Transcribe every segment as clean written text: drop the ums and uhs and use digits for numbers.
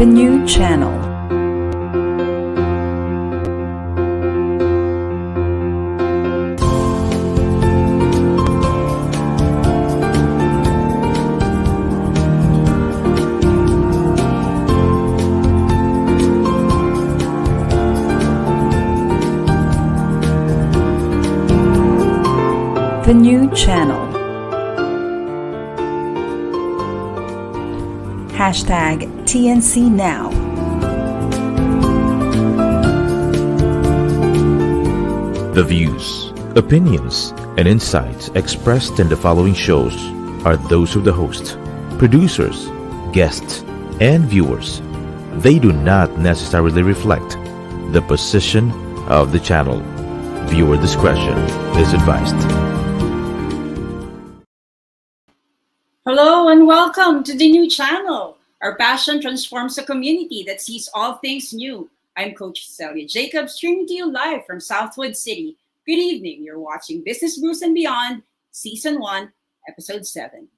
The new channel. The new channel. Hashtag TNC Now. The views, opinions, and insights expressed in the following shows are those of the host, producers, guests, and viewers. They do not necessarily reflect the position of the channel. Viewer discretion is advised. Hello and welcome to the new channel. Our passion transforms a community that sees all things new. I'm Coach Celia Jacob, streaming to you live from Southwood City. Good evening. You're watching Business Brews and Beyond, Season 1, Episode 7.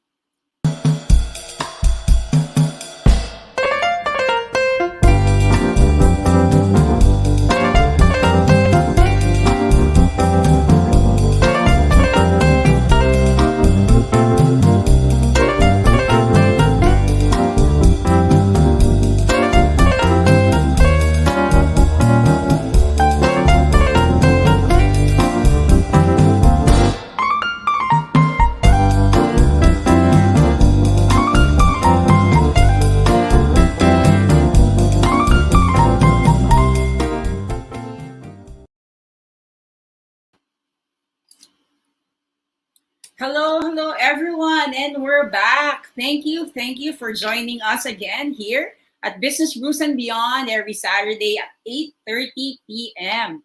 Hello everyone, and we're back. Thank you for joining us again here at Business Brews and Beyond every Saturday at 8:30 p.m.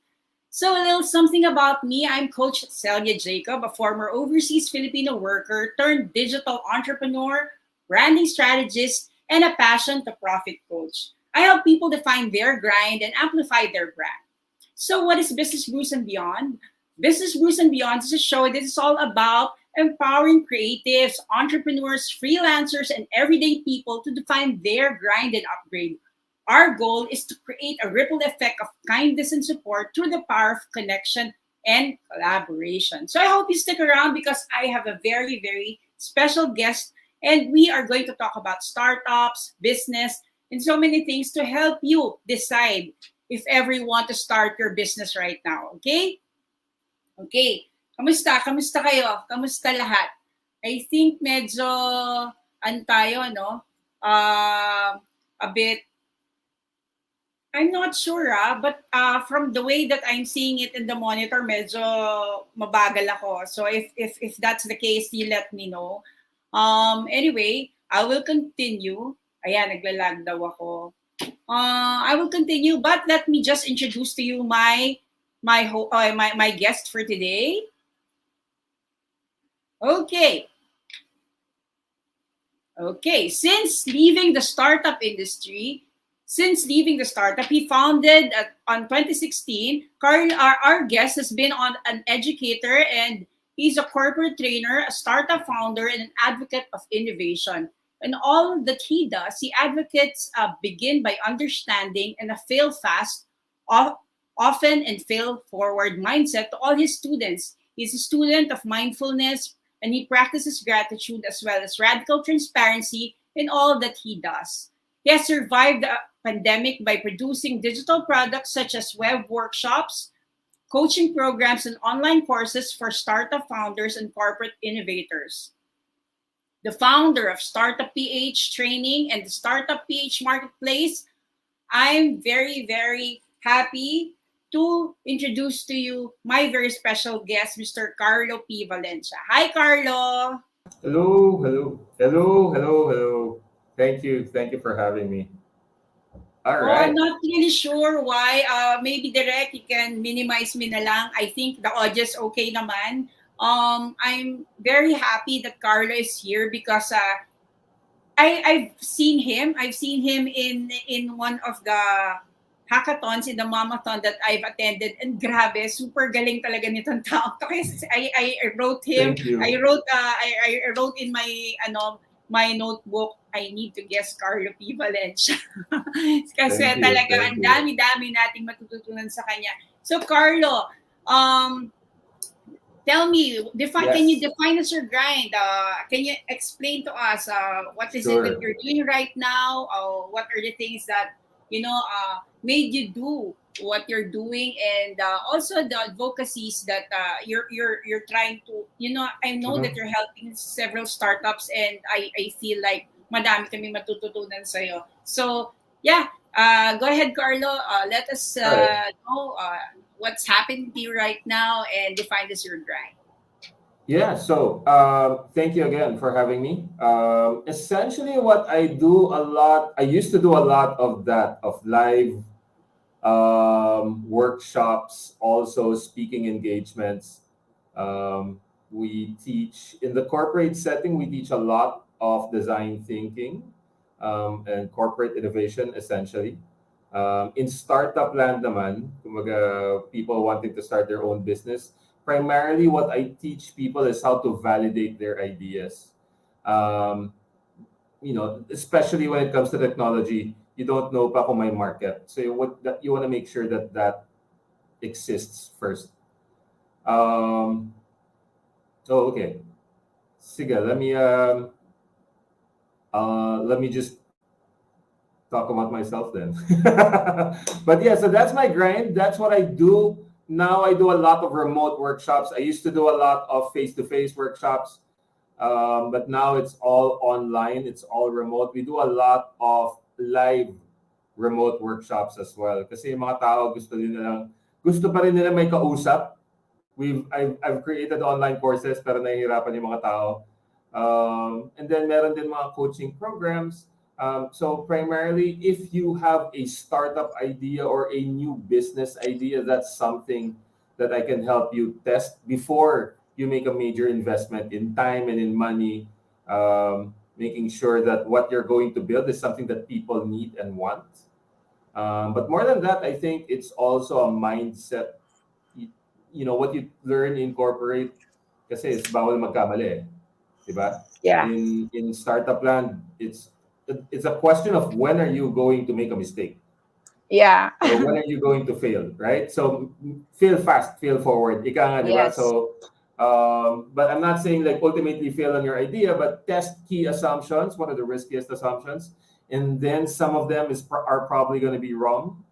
So a little something about me. I'm Coach Celia Jacob, a former overseas Filipino worker turned digital entrepreneur, branding strategist, and a passion to profit coach. I help people define their grind and amplify their brand. So what is Business Brews and Beyond? Business Brews and Beyond is a show that is all about empowering creatives, entrepreneurs, freelancers, and everyday people to define their grind and upgrade. Our goal is to create a ripple effect of kindness and support through the power of connection and collaboration. So I hope you stick around because I have a very, very special guest, and we are going to talk about startups, business, and so many things to help you decide if ever you want to start your business right now. Okay? Okay. Kamusta? Kamusta kayo? Kamusta lahat? I think medyo, tayo, no? A bit, I'm not sure, but from the way that I'm seeing it in the monitor, medyo mabagal ako. So if that's the case, you let me know. Anyway, I will continue. Ayan, naglalag daw ako. I will continue, but let me just introduce to you my guest for today. Okay. Since leaving the startup, he founded on 2016. Carl, our guest, has been an educator, and he's a corporate trainer, a startup founder, and an advocate of innovation. And all that he does, he advocates begin by understanding and a fail fast, often and fail forward mindset to all his students. He's a student of mindfulness, and he practices gratitude as well as radical transparency in all that he does. He has survived the pandemic by producing digital products such as web workshops, coaching programs, and online courses for startup founders and corporate innovators. The founder of Startup PH Training and the Startup PH Marketplace, I'm very, very happy to introduce to you my very special guest, Mr. Carlo P. Valencia. Hi, Carlo. Hello. Thank you for having me. All I'm right. not really sure why. Maybe direct, you can minimize me na lang. I think the audio is okay naman. I'm very happy that Carlo is here because I've seen him. I've seen him in one of the hackathons, in the mamathon that I've attended, and grabe, super galing talaga nitong tao. Kasi I wrote him. Thank you. I wrote in my my notebook, I need to guess Carlo P. Valencia. Kasi Thank you. talaga, Thank ang you. dami-dami nating matututunan sa kanya. So, Carlo, tell me, can you Yes, define as your grind? Can you explain to us what is it that sure. you're doing right now? What are the things that made you do what you're doing, and also the advocacies that you're trying to. I know that Mhm. you're helping several startups, and I feel like madami kami matututunan sa'yo. So yeah, go ahead, Carlo. Let us All right. know what's happening to you right now and define as your grind. Yeah, so thank you again for having me. Essentially, what I do a lot, I used to do a lot of that, of live workshops, also speaking engagements. We teach in the corporate setting, we teach a lot of design thinking and corporate innovation, essentially. In startup land naman, kumaga, people wanting to start their own business, primarily what I teach people is how to validate their ideas. Um, especially when it comes to technology, you don't know pa kung may market. So you want to make sure that that exists first. Um, okay. Sige, let me just talk about myself then. But yeah, so that's my grind. That's what I do. Now I do a lot of remote workshops. I used to do a lot of face-to-face workshops. But now it's all online. It's all remote. We do a lot of live remote workshops as well. Kasi yung mga tao gusto pa rin nila may kausap. I've created online courses pero nahihirapan yung mga tao. And then meron din mga coaching programs. So primarily, if you have a startup idea or a new business idea, that's something that I can help you test before you make a major investment in time and in money. Making sure that what you're going to build is something that people need and want. But more than that, I think it's also a mindset. What you learn in corporate, kasi is bawal magkamali, di ba? Yeah. In startup land, it's a question of when are you going to make a mistake Yeah. or when are you going to fail, right? So fail fast, fail forward. Ika nga, di ba? Yes. So, but I'm not saying like ultimately fail on your idea, but test key assumptions. What are the riskiest assumptions? And then some of them are probably going to be wrong.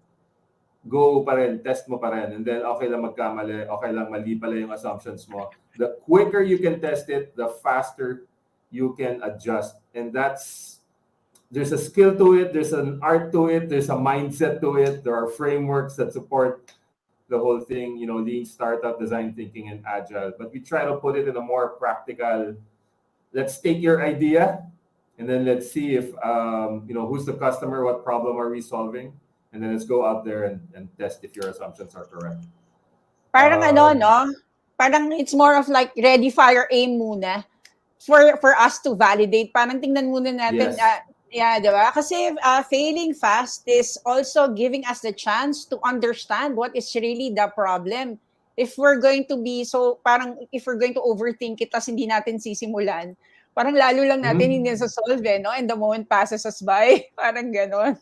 Go pa rin, test mo pa rin. And then okay lang magkamali, okay lang mali pala yung assumptions mo. The quicker you can test it, the faster you can adjust. And there's a skill to it, there's an art to it, there's a mindset to it, there are frameworks that support the whole thing, lean startup, design thinking, and agile. But we try to put it in a more practical, let's take your idea and then let's see if, who's the customer, what problem are we solving? And then let's go out there and test if your assumptions are correct. Parang ano, Um, no? Parang it's more of like ready, fire, aim muna for us to validate. Parang tingnan muna natin, yes. yeah, di ba? Kasi failing fast is also giving us the chance to understand what is really the problem. If we're going to be so, parang if we're going to overthink it tas hindi natin sisimulan, parang lalo lang natin Mhm. hindi solve no? And the moment passes us by. Parang ganon.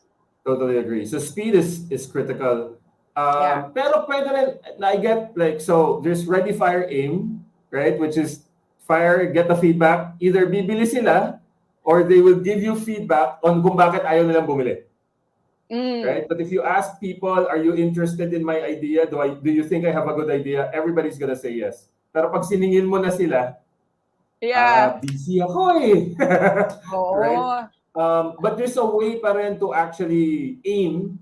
Totally agree. So speed is critical. Yeah. Pero pwede rin, I get like, so there's ready, fire, aim, right? Which is fire, get the feedback. Either bibili sila or they will give you feedback on kung bakit ayaw nilang bumili. Right? But if you ask people, are you interested in my idea? Do you think I have a good idea? Everybody's gonna say yes. Pero pag siningil mo na sila, Yeah. busy ako eh. Right? Oo. But there's a way pa rin to actually aim,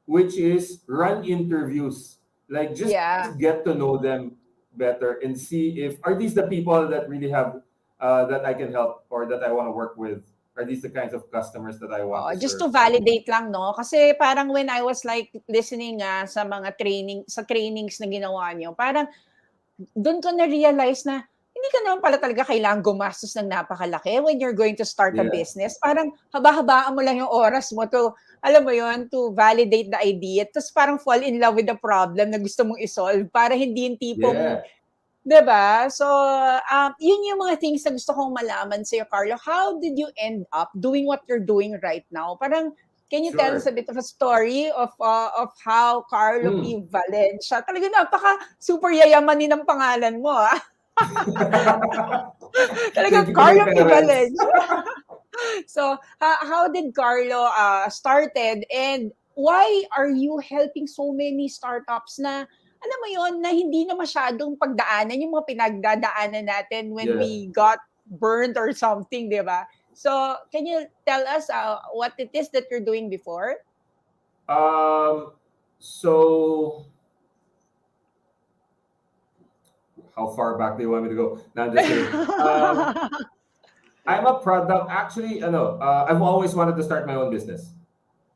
which is run interviews. Like just Yeah. get to know them better and see if are these the people that really have that I can help or that I want to work with. Are these the kinds of customers that I want to Just to serve? validate lang, no? Kasi parang when I was like listening sa mga trainings na ginawa niyo, parang doon ko na-realize na hindi ka naman pala talaga kailangang gumastos ng napakalaki when you're going to start a Yeah. business. Parang haba-habaan mo lang yung oras mo to, alam mo yon, to validate the idea. Tapos parang fall in love with the problem na gusto mong isolve para hindi yung tipong Yeah. 'Diba? So, yun yung mga things na gusto kong malaman sa'yo, Carlo. How did you end up doing what you're doing right now? Parang, can you tell us a Sure. bit of a story of how Carlo Hmm. P. Valencia, talaga napaka super yayamanin ng pangalan mo, ah. Thank Talagang you to my Carlo P. parents. Valencia. So, how did Carlo started, and why are you helping so many startups na alam mo yon, na hindi na masyadong pagdaanan yung mga pinagdadaanan natin when Yes. we got burned or something, di ba? So, can you tell us what it is that you're doing before? Um, so how far back do you want me to go? No, I'm just kidding. I'm a product. Actually, I've always wanted to start my own business.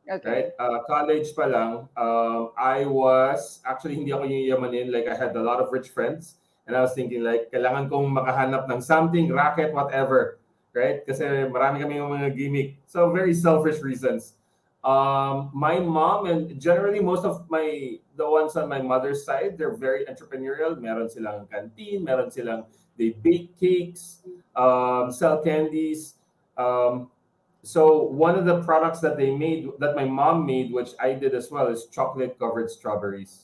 Right? Okay. College pa lang, I was, actually, hindi ako yung yamanin. Like, I had a lot of rich friends. And I was thinking, like, kailangan kong makahanap ng something, racket, whatever. Right? Kasi marami kami yung mga gimmick. So, very selfish reasons. My mom and generally most of the ones on my mother's side, they're very entrepreneurial. Meron silang canteen, meron silang, they bake cakes, sell candies. Um, so one of the products that they made, that my mom made, which I did as well, is chocolate covered strawberries.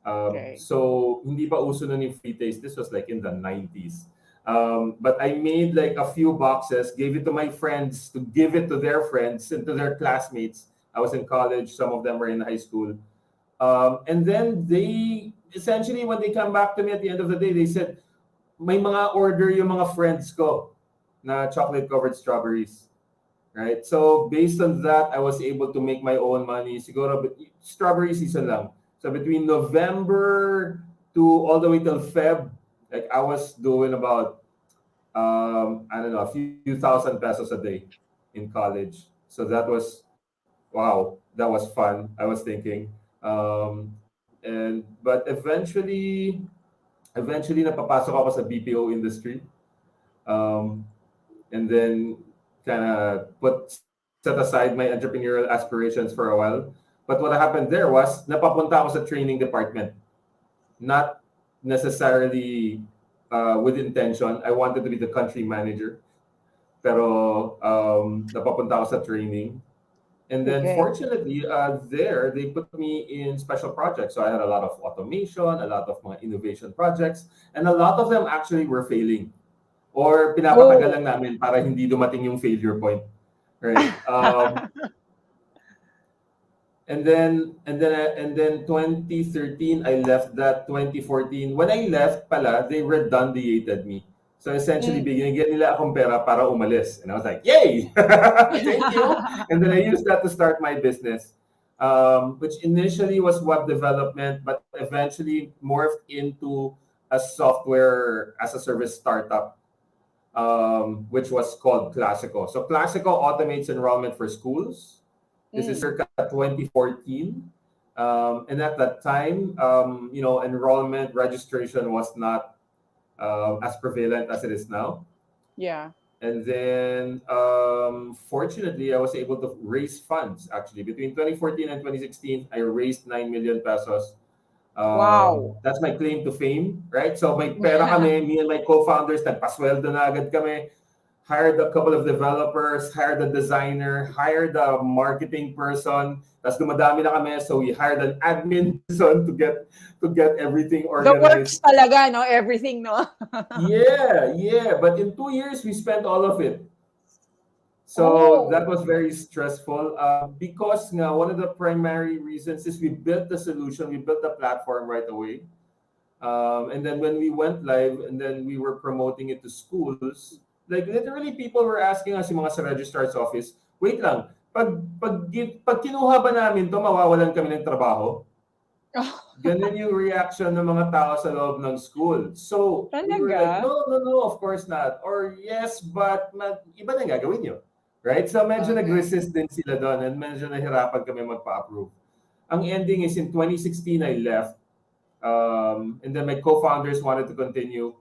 Okay. So hindi pa uso nun yung free taste. This was like in the 90s. But I made like a few boxes, gave it to my friends to give it to their friends and to their classmates. I was in college, some of them were in high school. And then they essentially, when they come back to me at the end of the day, they said, may mga order yung mga friends ko na chocolate covered strawberries. Right? So based on that, I was able to make my own money. Siguro, strawberry season lang. So between November to all the way till Feb, like I was doing about I don't know, a few thousand pesos a day in college. So that was wow, that was fun. I was thinking, but eventually napapasok ako sa BPO industry. Um, and then kind of set aside my entrepreneurial aspirations for a while. But what happened there was napapunta ako sa training department, not necessarily with intention. I wanted to be the country manager, pero napapunta ako sa training. And then Okay. fortunately, there they put me in special projects. So I had a lot of automation, a lot of mga innovation projects, and a lot of them actually were failing. Or pinapatagal Oh. lang namin para hindi dumating yung failure point. Right. And then 2013 I left that. 2014 when I left pala, they redundated me. So essentially Mm. binigyan nila akong pera para umalis, and I was like, yay. Thank you. And then I used that to start my business, which initially was web development but eventually morphed into a software as a service startup, which was called Classico. So Classico automates enrollment for schools. This is Mm. circa 2014. And at that time, enrollment registration was not as prevalent as it is now. Yeah. And then, fortunately, I was able to raise funds. Actually, between 2014 and 2016, I raised 9 million pesos. Wow. That's my claim to fame, right? So may pera kami, me and my co-founders, nagpasweldo na agad kami, hired a couple of developers, hired a designer, hired a marketing person. Tapos dumadami na kami, so we hired an admin person to get everything The organized. works talaga, no? Everything, no? Yeah. But in 2 years, we spent all of it. So that Oh. was very stressful, because one of the primary reasons is we built the solution, we built the platform right away. And then when we went live and then we were promoting it to schools, like literally people were asking us yung mga sa registrar's office, wait lang, pag kinuha ba namin to, mawawalan kami ng trabaho? Ganun yung reaction ng mga tao sa loob ng school. So we were like, Talaga? no, of course not. Or yes, but iba na yung gagawin nyo. Right? So medyo Okay. nag-resist din sila doon and medyo nahirapan kami magpa-approve. Ang ending is in 2016, I left. And then my co-founders wanted to continue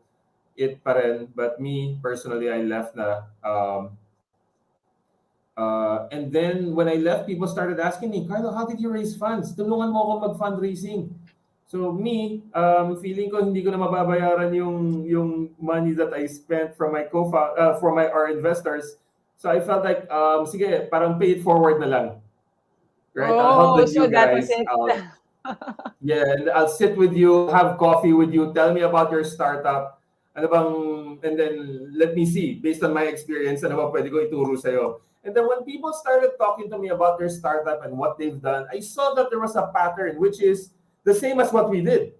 it pa rin, but me personally I left na. And then when I left, people started asking me, Carlo, how did you raise funds? Tulungan mo ako mag-fundraising. So me, feeling ko hindi ko na mababayaran yung money that I spent from my for my our investors. So I felt like sige, parang pay it forward na lang. Right? I'll help Oh, the so new that was guys it. out. Yeah, and I'll sit with you, have coffee with you, tell me about your startup. Ano bang, and then let me see, based on my experience, ano bang pwede ko ituro sa'yo. And then when people started talking to me about their startup and what they've done, I saw that there was a pattern which is the same as what we did.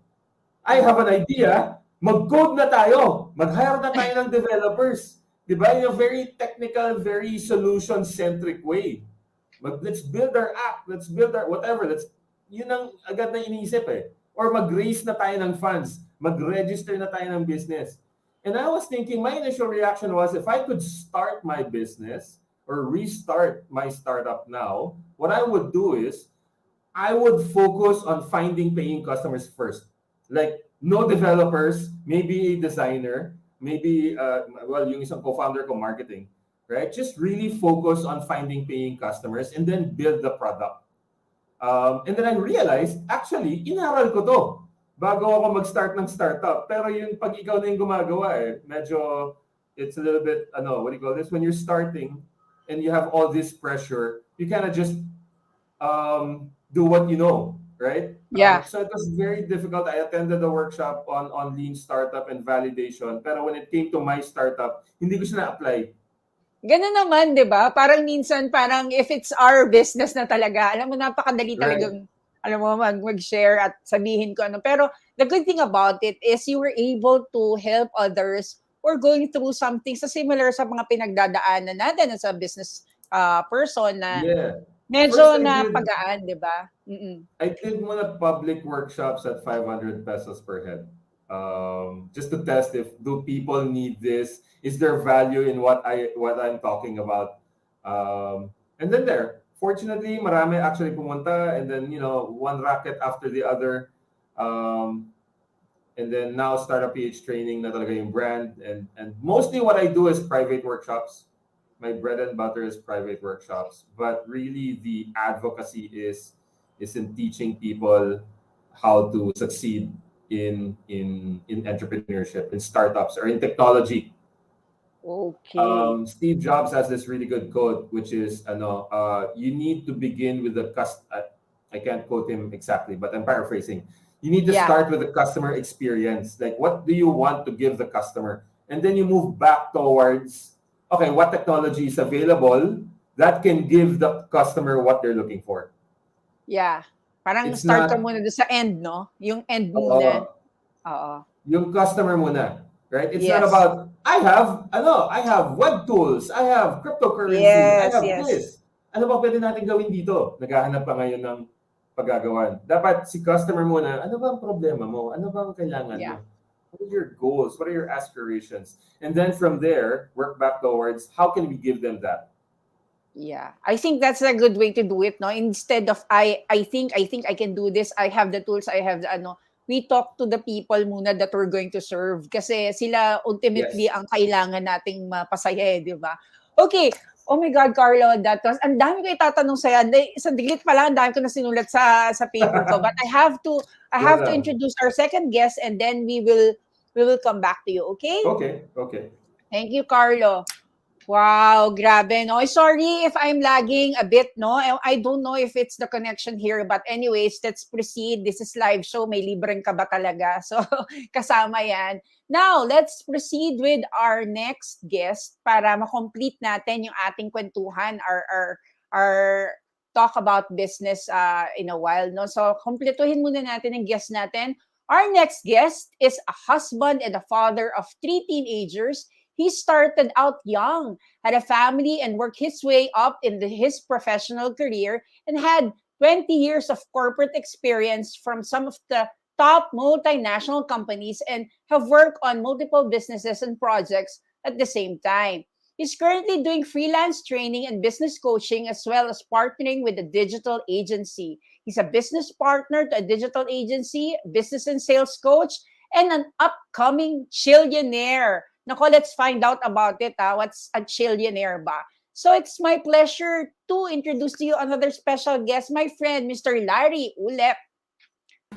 I have an idea, mag-code na tayo, mag-hire na tayo ng developers. Diba? In a very technical, very solution-centric way. Let's build our app, let's build our whatever, yun ang agad na iniisip eh. Or mag-raise na tayo ng funds, mag-register na tayo ng business. And I was thinking, my initial reaction was, if I could start my business or restart my startup now, what I would do is, I would focus on finding paying customers first. Like, no developers, maybe a designer, maybe, yung isang co-founder ko, marketing, right? Just really focus on finding paying customers and then build the product. And then I realized, actually, inaral ko to bago ako mag-start ng startup. Pero yung pag ikaw na yung gumagawa medyo, it's a little bit, what do you call this? When you're starting and you have all this pressure, you kind of just do what you know, right? Yeah. So it was very difficult. I attended a workshop on lean startup and validation. Pero when it came to my startup, hindi ko siya na-apply. Ganun naman, di ba? Parang minsan, parang if it's our business na talaga, alam mo, napakadali talagang, alam mo, mag-share at sabihin ko ano. Pero the good thing about it is you were able to help others or going through something sa similar sa mga pinagdadaanan natin as a business person na medyo napagaan, di ba? I did muna public workshops at 500 pesos per head. Just to test if do people need this, is there value in what I'm talking about, and then fortunately marami actually pumunta, and then one racket after the other, and then now Startup PH training na talaga yung brand, and mostly what I do is private workshops. My bread and butter is private workshops, but really the advocacy is in teaching people how to succeed in entrepreneurship, in startups, or in technology. Okay. Steve Jobs has this really good quote, which is, you need to begin with the I can't quote him exactly, but I'm paraphrasing. You need to start with the customer experience. Like, what do you want to give the customer? And then you move back towards, okay, what technology is available that can give the customer what they're looking for. Yeah. Parang It's start ka not, muna sa end, no? Yung end muna. Oo. Yung customer muna, right? It's not Yes. about, I have web tools, I have cryptocurrency, I have this. Ano ba pwede natin gawin dito? Naghahanap pa ngayon ng paggagawan. Dapat si customer muna, ano ba ang problema mo? Ano ba ang kailangan mo? What are your goals? What are your aspirations? And then from there, work back towards how can we give them that? Yeah, I think that's a good way to do it, no? Instead of I think I can do this. I have the tools. I have the we talk to the people muna that we're going to serve kasi sila ultimately ang kailangan nating mapasaya, di ba? Okay. Oh my God, Carlo, that was, ang dami ko itatanong sa'yo. Sa diglit pa lang, ang dami ko na sinulat sa paper ko. But I have to introduce our second guest and then we will come back to you, okay? Okay. Thank you, Carlo. Wow, grabe, no? Sorry if I'm lagging a bit, no? I don't know if it's the connection here, but anyways, let's proceed. This is live show. May libreng ka ba talaga? So, kasama yan. Now, let's proceed with our next guest para ma-complete natin yung ating kwentuhan, our talk about business in a while, no? So, kompletuhin muna natin ang guest natin. Our next guest is a husband and a father of 3 teenagers. He started out young, had a family, and worked his way up in his professional career and had 20 years of corporate experience from some of the top multinational companies and have worked on multiple businesses and projects at the same time. He's currently doing freelance training and business coaching as well as partnering with a digital agency. He's a business partner to a digital agency, business and sales coach, and an upcoming Chiilionaire. Nako, let's find out about it. What's a Chiilionaire ba? So it's my pleasure to introduce to you another special guest, my friend, Mr. Larry Ulep.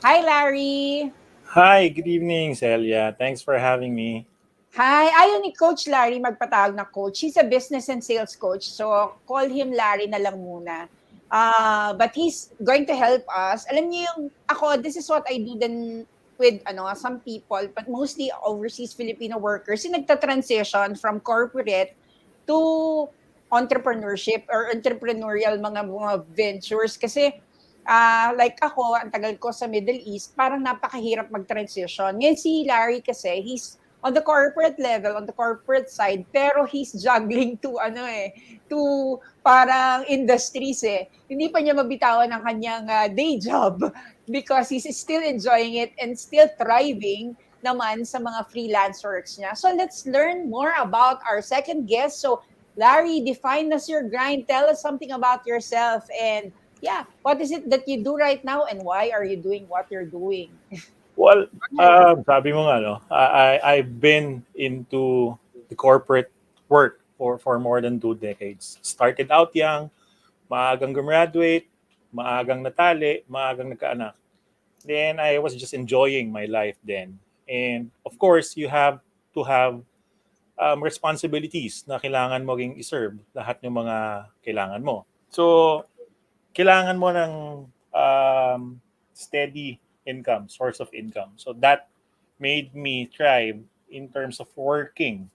Hi, Larry. Hi, good evening, Celia. Thanks for having me. Hi. Ayaw ni Coach Larry magpatawag na coach. He's a business and sales coach. So, call him Larry na lang muna. But he's going to help us. Alam niyo yung, ako, this is what I do then with some people, but mostly overseas Filipino workers, yung nagta-transition from corporate to entrepreneurship or entrepreneurial mga ventures. Kasi, like ako, ang tagal ko sa Middle East, parang napakahirap mag-transition. Ngayon si Larry kasi, he's on the corporate level, on the corporate side, pero he's juggling to to parang industries eh. Hindi pa niya mabitawan ang kanyang day job because he's still enjoying it and still thriving naman sa mga freelance works niya. So let's learn more about our second guest. So Larry, define us your grind. Tell us something about yourself and yeah, what is it that you do right now and why are you doing what you're doing? Well, sabi mo nga, no, I've been into the corporate work for more than 2 decades. Started out young, maagang gumraduate, maagang natali, maagang nagkaanak. Then I was just enjoying my life then. And of course, you have to have responsibilities na kailangan mo ring iserve lahat ng mga kailangan mo. So, kailangan mo ng steady income, source of income. So that made me thrive in terms of working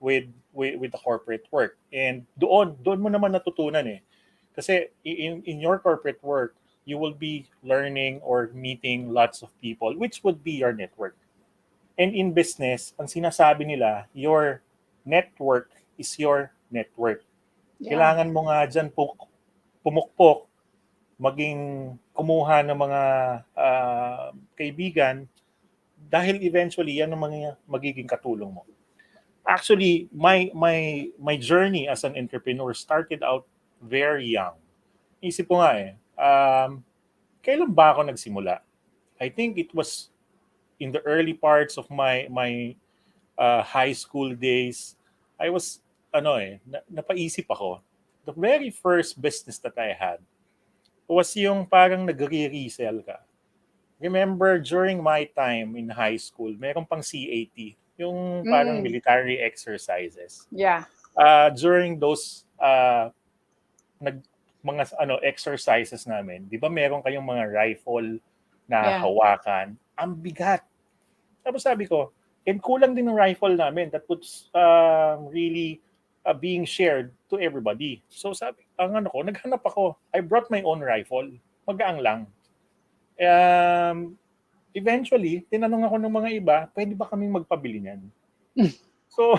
with the corporate work. And doon mo naman natutunan eh. Kasi in your corporate work, you will be learning or meeting lots of people, which would be your network. And in business, ang sinasabi nila, your network is your network. Yeah. Kailangan mo nga dyan pumukpok, maging kumuha ng mga kaibigan dahil eventually yan ang magiging katulong mo. Actually, my journey as an entrepreneur started out very young. Isip ko nga kailan ba ako nagsimula? I think it was in the early parts of my high school days. I was napaisip ako. The very first business that I had was yung parang nagre-resell ka. Remember, during my time in high school, meron pang CAT, yung parang military exercises. Yeah. During those mga exercises namin, di ba meron kayong mga rifle na Yeah. hawakan? Ang bigat. Tapos sabi ko, and kulang din ng rifle namin that was really being shared to everybody. So sabi, naghanap ako. I brought my own rifle. Magaang lang. Eventually, tinanong ako ng mga iba, pwede ba kaming magpabili niyan? So,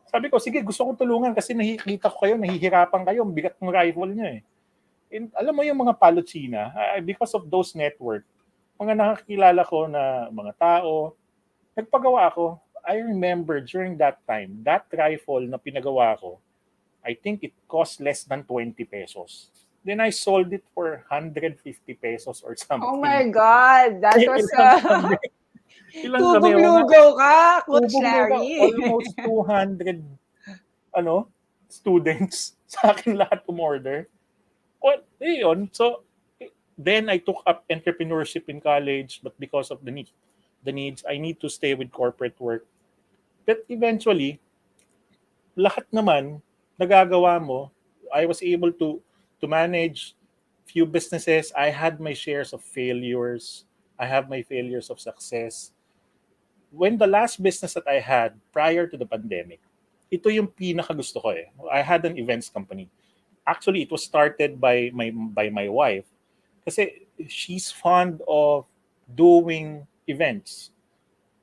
sabi ko, sige, gusto kong tulungan kasi nakikita ko kayo, nahihirapan kayo, ang bigat ng rifle niyo eh. And alam mo yung mga palotsina, because of those network, mga nakakilala ko na mga tao, nagpagawa ako. I remember during that time, that rifle na pinagawa ko, I think it cost less than 20 pesos. Then I sold it for 150 pesos or something. Oh my God, that was Ilang kami? tubog-lugaw ka, Coach Tubog-lugaw. Larry. Almost 200 students sa akin lahat umorder. Well, yun. So, then I took up entrepreneurship in college, but because of the needs, I need to stay with corporate work. But eventually, lahat naman nagagawa mo. I was able to manage few businesses. I had my shares of failures. I have my failures of success. When the last business that I had prior to the pandemic, ito yung pinakagusto ko eh. I had an events company. Actually, it was started by my wife kasi she's fond of doing events,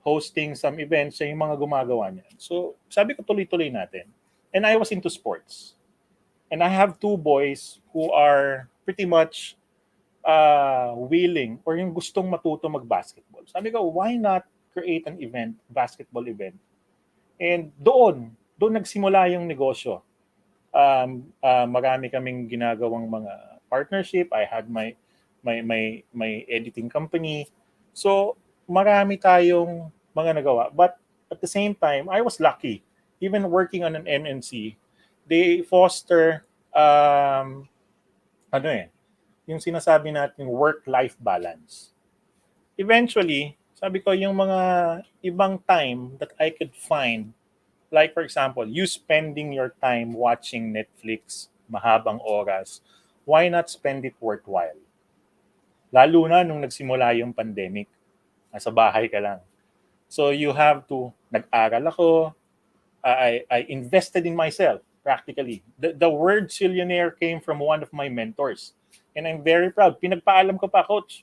hosting some events, siya yung mga gumagawa niya. So, sabi ko tuloy-tuloy natin. And I was into sports. And I have 2 boys who are pretty much willing or yung gustong matuto mag-basketball. Sabi ko, why not create an event, basketball event? And doon nagsimula yung negosyo. Marami kaming ginagawang mga partnership. I had my editing company. So, marami tayong mga nagawa. But at the same time, I was lucky. Even working on an MNC, they foster yung sinasabi natin work-life balance. eventually, sabi ko, yung mga ibang time that I could find, like for example, you spending your time watching Netflix, mahabang oras, why not spend it worthwhile? Lalo na nung nagsimula yung pandemic, nasa bahay ka lang. So you have to, nag-aral ako, I invested in myself practically. The word Chiilionaire came from one of my mentors. And I'm very proud. Pinagpaalam ko pa, Coach.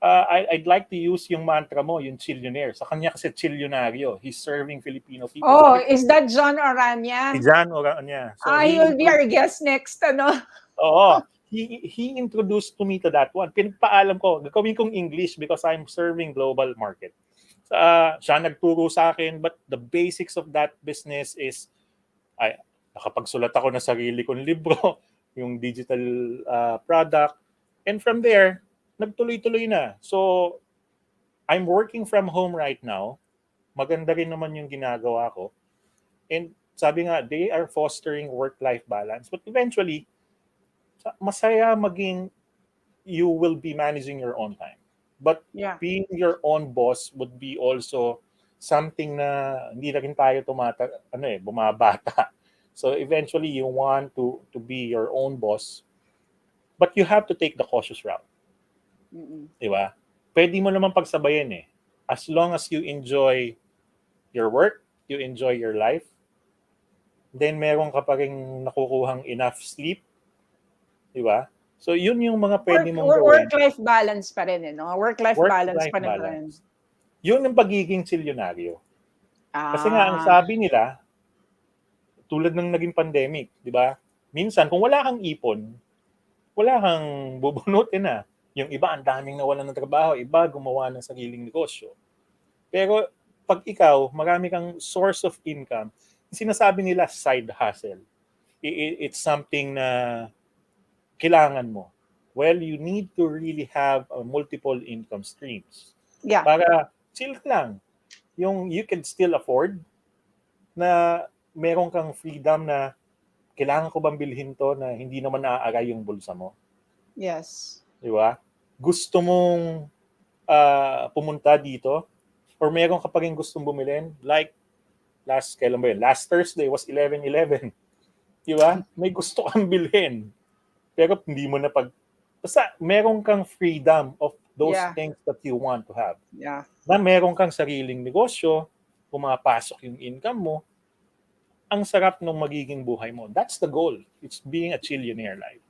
I'd like to use yung mantra mo, yung Chiilionaire. Sa kanya kasi Chiilionario. He's serving Filipino people. Oh, Sabi ko, is that John si Orania? Jan Oran niya. So He will be our guest next, ano? Oo. He introduced to me to that one. Pinagpaalam ko, gagawin kong English because I'm serving global market. Siya nagturo sa akin, but the basics of that business is, nakapagsulat ako ng sarili kong libro, yung digital product. And from there, nagtuloy-tuloy na. So, I'm working from home right now. Maganda rin naman yung ginagawa ko. And sabi nga, they are fostering work-life balance. But eventually, masaya maging you will be managing your own time. But Yeah. being your own boss would be also something na hindi na rin tayo bumabata. So eventually you want to be your own boss, but you have to take the cautious route. Di ba? Pwede mo naman pagsabayin eh. As long as you enjoy your work, you enjoy your life, then meron ka pa rin nakukuhang enough sleep. Di ba? So yun yung mga pwede mong gawin. Work-life balance pa rin, eh, no? Work-life balance pa rin. Yun ang pagiging Chiilionaryo. Kasi nga, ang sabi nila, tulad ng naging pandemic, di ba? Minsan, kung wala kang ipon, wala kang bubunutin na. Yung iba, ang daming nawalan ng trabaho, iba gumawa ng sariling negosyo. Pero pag ikaw, marami kang source of income, sinasabi nila side hustle. It's something na kailangan mo. Well, you need to really have multiple income streams. Yeah. Para chill lang. Yung you can still afford na meron kang freedom na kailangan ko bang bilhin to na hindi naman naaaray yung bulsa mo. Yes. Di ba? Gusto mong pumunta dito or meron ka pa rin gustong bumilhin like kailan ba yun? Last Thursday was 11/11. Di ba? May gusto kang bilhin. Pero hindi mo na basta meron kang freedom of those things that you want to have. Yeah. Na meron kang sariling negosyo, pumapasok yung income mo, ang sarap ng magiging buhay mo. That's the goal. It's being a Chiilionaire life.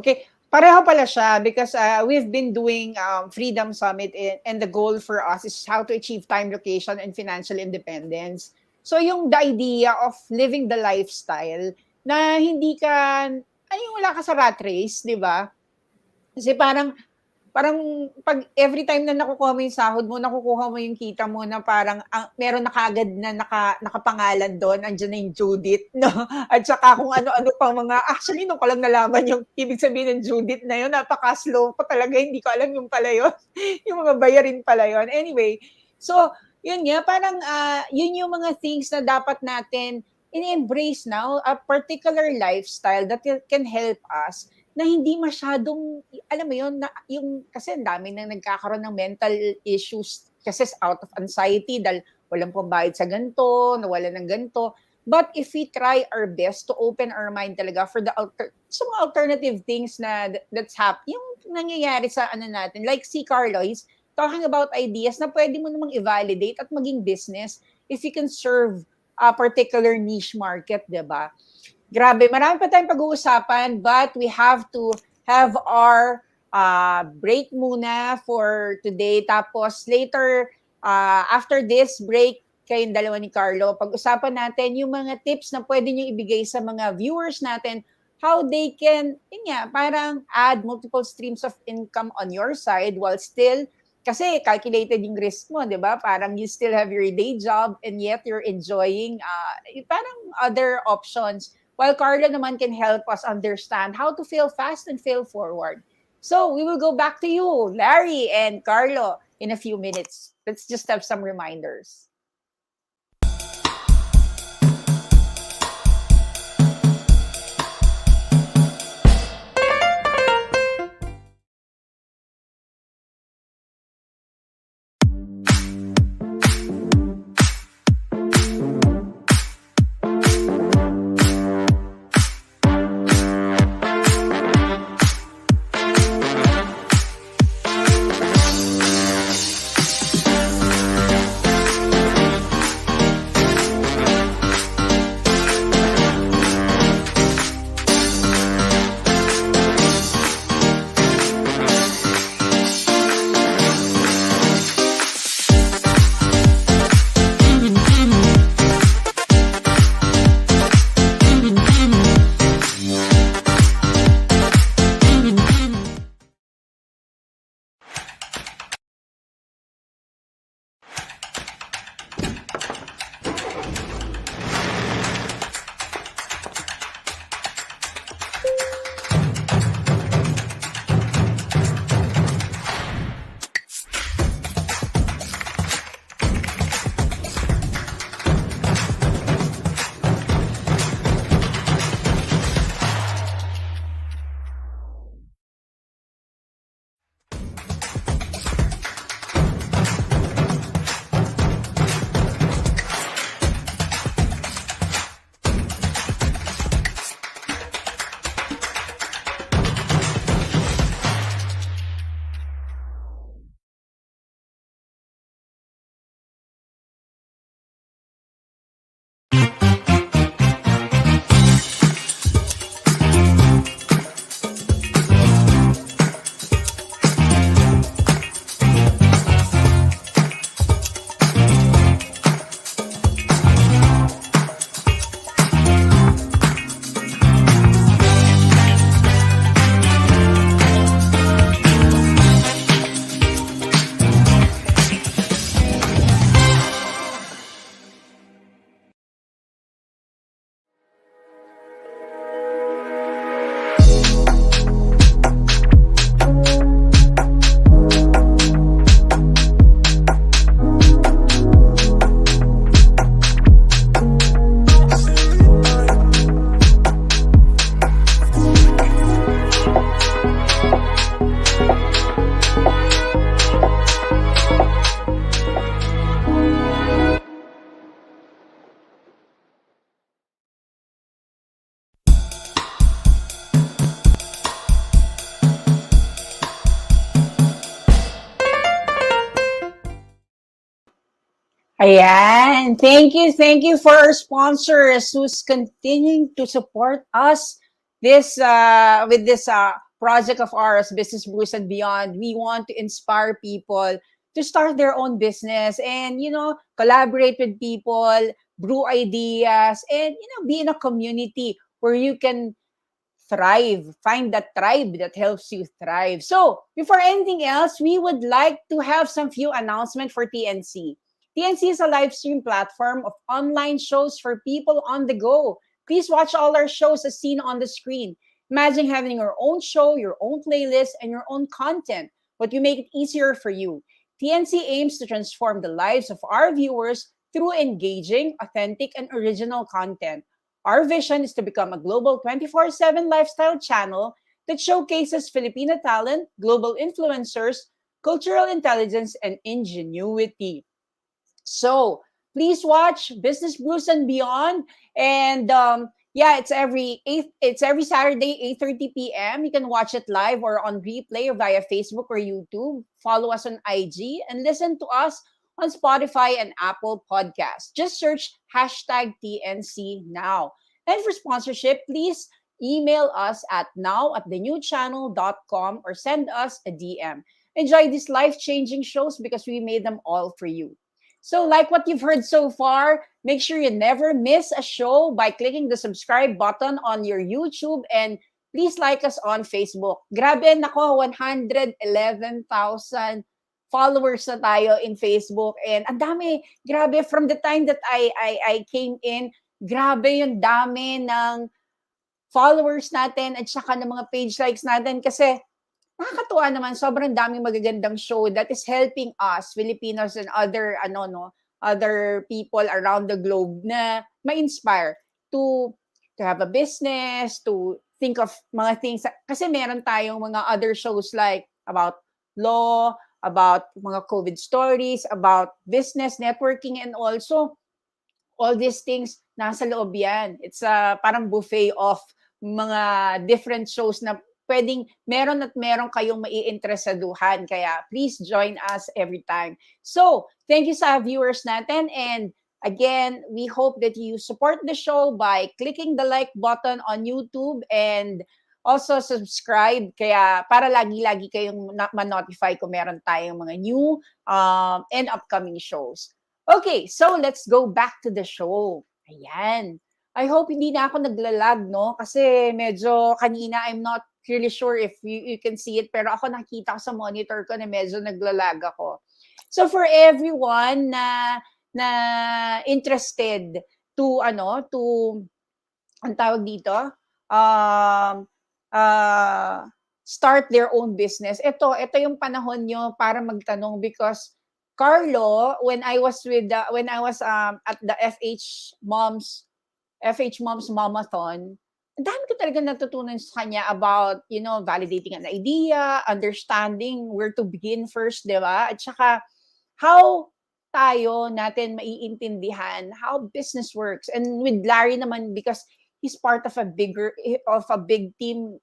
Okay. Pareho pala siya because we've been doing Freedom Summit and the goal for us is how to achieve time, location, and financial independence. So yung the idea of living the lifestyle na hindi ka, wala ka sa rat race, di ba? Kasi parang pag every time na nakukuha mo yung sahod mo, nakukuha mo yung kita mo na parang meron na kaagad na nakapangalan doon, andyan na yung Judith, no? At saka kung ano-ano pang mga, actually, nung ko lang nalaman yung ibig sabihin ng Judith na yun, napaka-slow ko talaga, hindi ko alam yung pala yun. Yung mga bayarin pala yun. Anyway, so, yun nga, parang yun yung mga things na dapat natin in-embrace now, a particular lifestyle that can help us na hindi masyadong, alam mo yun, kasi ang dami nang nagkakaroon ng mental issues kasi out of anxiety dahil walang pambayad sa ganito, nawalan ng ganito. But if we try our best to open our mind talaga for some alternative things na that's happening, yung nangyayari sa natin, like si Carlo, he's talking about ideas na pwede mo namang i-validate at maging business if you can serve a particular niche market, diba? Grabe, marami pa tayong pag-uusapan, but we have to have our break muna for today. Tapos later, after this break, kayong dalawa ni Carlo, pag-usapan natin yung mga tips na pwede nyo ibigay sa mga viewers natin, how they can, parang add multiple streams of income on your side while still, kasi calculated yung risk mo, di ba? Parang you still have your day job and yet you're enjoying parang other options. While Carlo naman can help us understand how to fail fast and fail forward. So we will go back to you, Larry and Carlo, in a few minutes. Let's just have some reminders. Ayan. Thank you for our sponsors who's continuing to support us this with this project of ours, Business Brews and Beyond. We want to inspire people to start their own business and collaborate with people, brew ideas, and be in a community where you can thrive. Find that tribe that helps you thrive. So, before anything else, we would like to have some few announcements for TNC. TNC is a live stream platform of online shows for people on the go. Please watch all our shows as seen on the screen. Imagine having your own show, your own playlist, and your own content, but we make it easier for you. TNC aims to transform the lives of our viewers through engaging, authentic, and original content. Our vision is to become a global 24/7 lifestyle channel that showcases Filipino talent, global influencers, cultural intelligence, and ingenuity. So please watch Business Brews and Beyond. And yeah, it's every Saturday, 8:30 p.m. You can watch it live or on replay via Facebook or YouTube. Follow us on IG and listen to us on Spotify and Apple Podcasts. Just search hashtag TNC now. And for sponsorship, please email us at now@thenewchannel.com or send us a DM. Enjoy these life-changing shows because we made them all for you. So, like what you've heard so far, make sure you never miss a show by clicking the subscribe button on your YouTube and please like us on Facebook. Grabe, nako, 111,000 followers na tayo in Facebook. And ang dami, grabe, from the time that I came in, grabe yung dami ng followers natin at saka ng mga page likes natin kasi nakakatuwa naman, sobrang daming magagandang show that is helping us, Filipinos and other people around the globe na ma-inspire to have a business, to think of mga things. Kasi meron tayong mga other shows like about law, about mga COVID stories, about business, networking, and also all these things nasa loob yan. It's parang buffet of mga different shows na pwedeng meron at meron kayong maiinteresaduhan. Kaya please join us every time. So, thank you sa viewers natin. And again, we hope that you support the show by clicking the like button on YouTube and also subscribe. Kaya para lagi-lagi kayong ma-notify kung meron tayong mga new and upcoming shows. Okay, so let's go back to the show. Ayan. I hope hindi na ako naglalag, no? Kasi medyo kanina, I'm not really sure if you can see it, pero ako nakita ko sa monitor ko na medyo naglalag ako. So for everyone na interested to ang tawag dito, start their own business. Ito yung panahon nyo para magtanong because Carlo, when I was at the FH Moms Mamathon, ang dami ko talaga natutunan sa kanya about, validating an idea, understanding where to begin first, di ba? At saka, how natin maiintindihan how business works. And with Larry naman, because he's part of a big team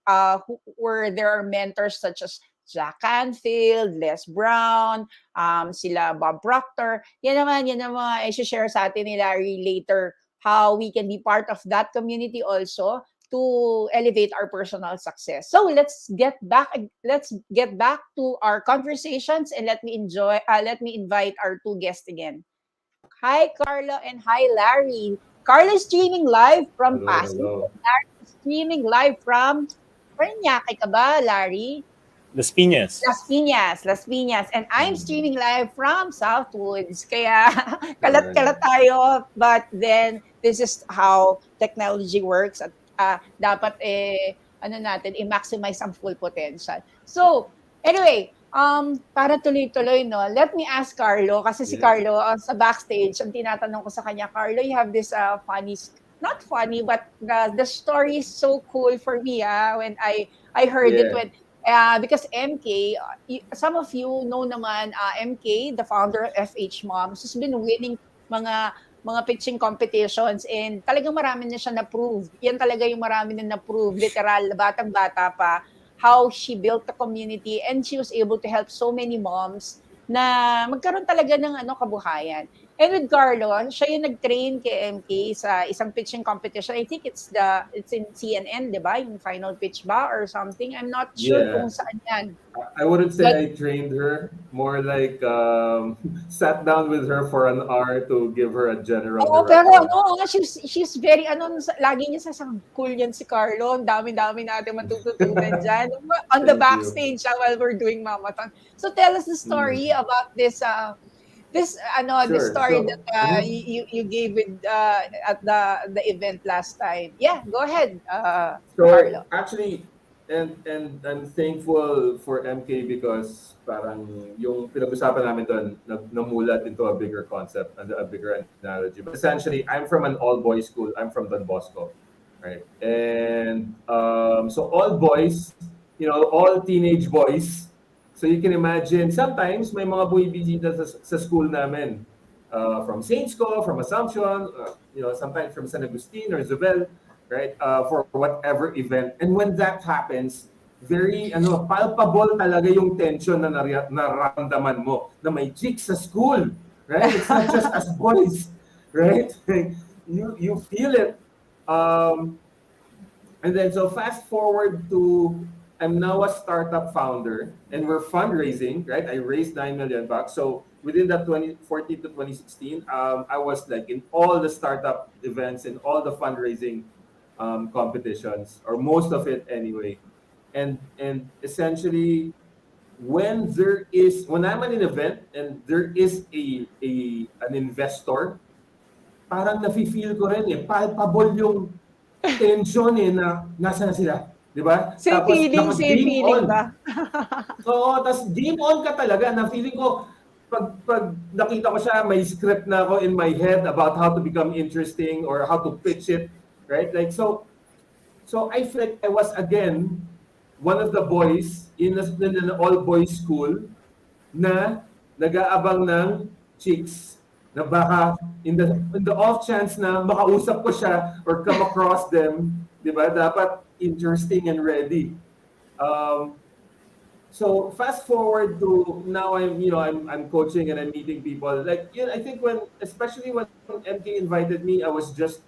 where there are mentors such as Jack Canfield, Les Brown, sila Bob Proctor. Yan naman i-share sa atin ni Larry later how we can be part of that community also to elevate our personal success. So let's get back to our conversations and let me invite our two guests again. Hi Carlo and hi Larry. Carlo is streaming live from Pasig. Larry is streaming live from Parañaque ka ba, Larry? Las Piñas. And I'm streaming live from Southwoods. Kaya kalat-kalat tayo. But then, this is how technology works. At dapat i-maximize ang full potential. So, anyway, para tuloy-tuloy, no, let me ask Carlo. Kasi si Carlo, sa backstage, ang tinatanong ko sa kanya, Carlo, you have this not funny, but the story is so cool for me when I heard it when because MK, some of you know naman MK, the founder of FH Moms, has been winning mga pitching competitions and talagang marami na siya na-prove. Yan talaga yung marami na na-prove, literal, batang-bata pa, how she built the community and she was able to help so many moms na magkaroon talaga ng kabuhayan. And with Carlo, siya yung nag-train kay MK sa isang pitching competition. I think it's in CNN, di ba? Yung final pitch ba or something. I'm not sure Yeah. kung saan yan. I wouldn't say But I trained her. More like sat down with her for an hour to give her a general oo, pero direction. she's very, lagi niya sasang cool yan si Carlo. Ang dami-dami natin matututunan dyan. On the Thank you. backstage while we're doing Mamathon. So tell us the story about this this Sure. story So, that you gave with at the event last time. Yeah, go ahead, Carlo. actually, and I'm thankful for MK because parang yung pinag-usapan namin doon namulat into a bigger concept and a bigger analogy. But essentially, I'm from an all-boys school. I'm from Don Bosco, right? And so all boys, all teenage boys. So you can imagine, sometimes may mga bumibisita sa school namin. From Saints Co, from Assumption, sometimes from San Agustin or Zubel, right? For whatever event. And when that happens, very palpable talaga yung tension na nararamdaman mo na may chicks sa school, right? It's not just as boys, right? You feel it. And then so fast forward to I'm now a startup founder and we're fundraising, right? I raised $9 million. So within that 2014 to 2016, I was like in all the startup events and all the fundraising competitions, or most of it anyway. And essentially, when I'm at an event and there is an investor, parang nafe-feel ko rin palpable yung tension na nasa na sila. Di ba? Same feeling ba? Oo, tapos game on ka talaga na feeling ko, pag nakita ko siya, may script na ako in my head about how to become interesting or how to pitch it, right? Like, so I feel like I was, again, one of the boys in an all-boys school na nag-aabang ng chicks na baka in the off chance na makausap ko siya or come across them, di ba? Dapat interesting and ready. So fast forward to now, I'm coaching and I'm meeting people. Like, I think especially when MK invited me, I was just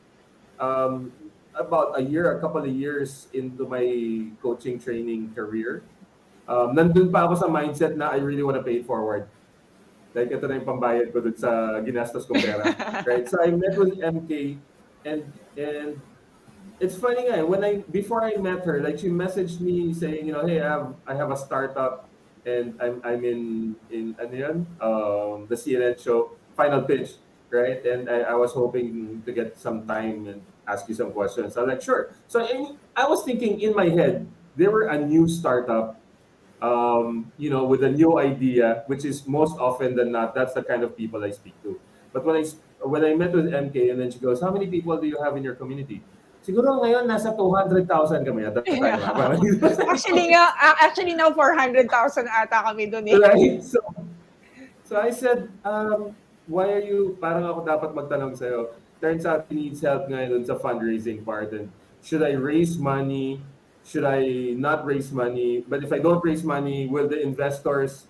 about a couple of years into my coaching training career. Nandun pa ako sa mindset na I really want to pay it forward. Like, ito na yung pambayad ko dun sa ginastos kong pera. Right? So I met with MK and it's funny nga, before I met her, like, she messaged me saying, hey, I have a startup and I'm in ano yun? The CNN show, Final Pitch, right? And I was hoping to get some time and ask you some questions. I was like, sure. So I was thinking in my head, they were a new startup, with a new idea, which is most often than not, that's the kind of people I speak to. But when I met with MK and then she goes, how many people do you have in your community? Siguro ngayon nasa 200,000 kami at that time. Actually now 400,000 ata kami doon eh. Right? So I said, why are you, parang ako dapat magtanong sa'yo. Turns out he needs help ngayon sa fundraising part. And should I raise money? Should I not raise money? But if I don't raise money, will the investors,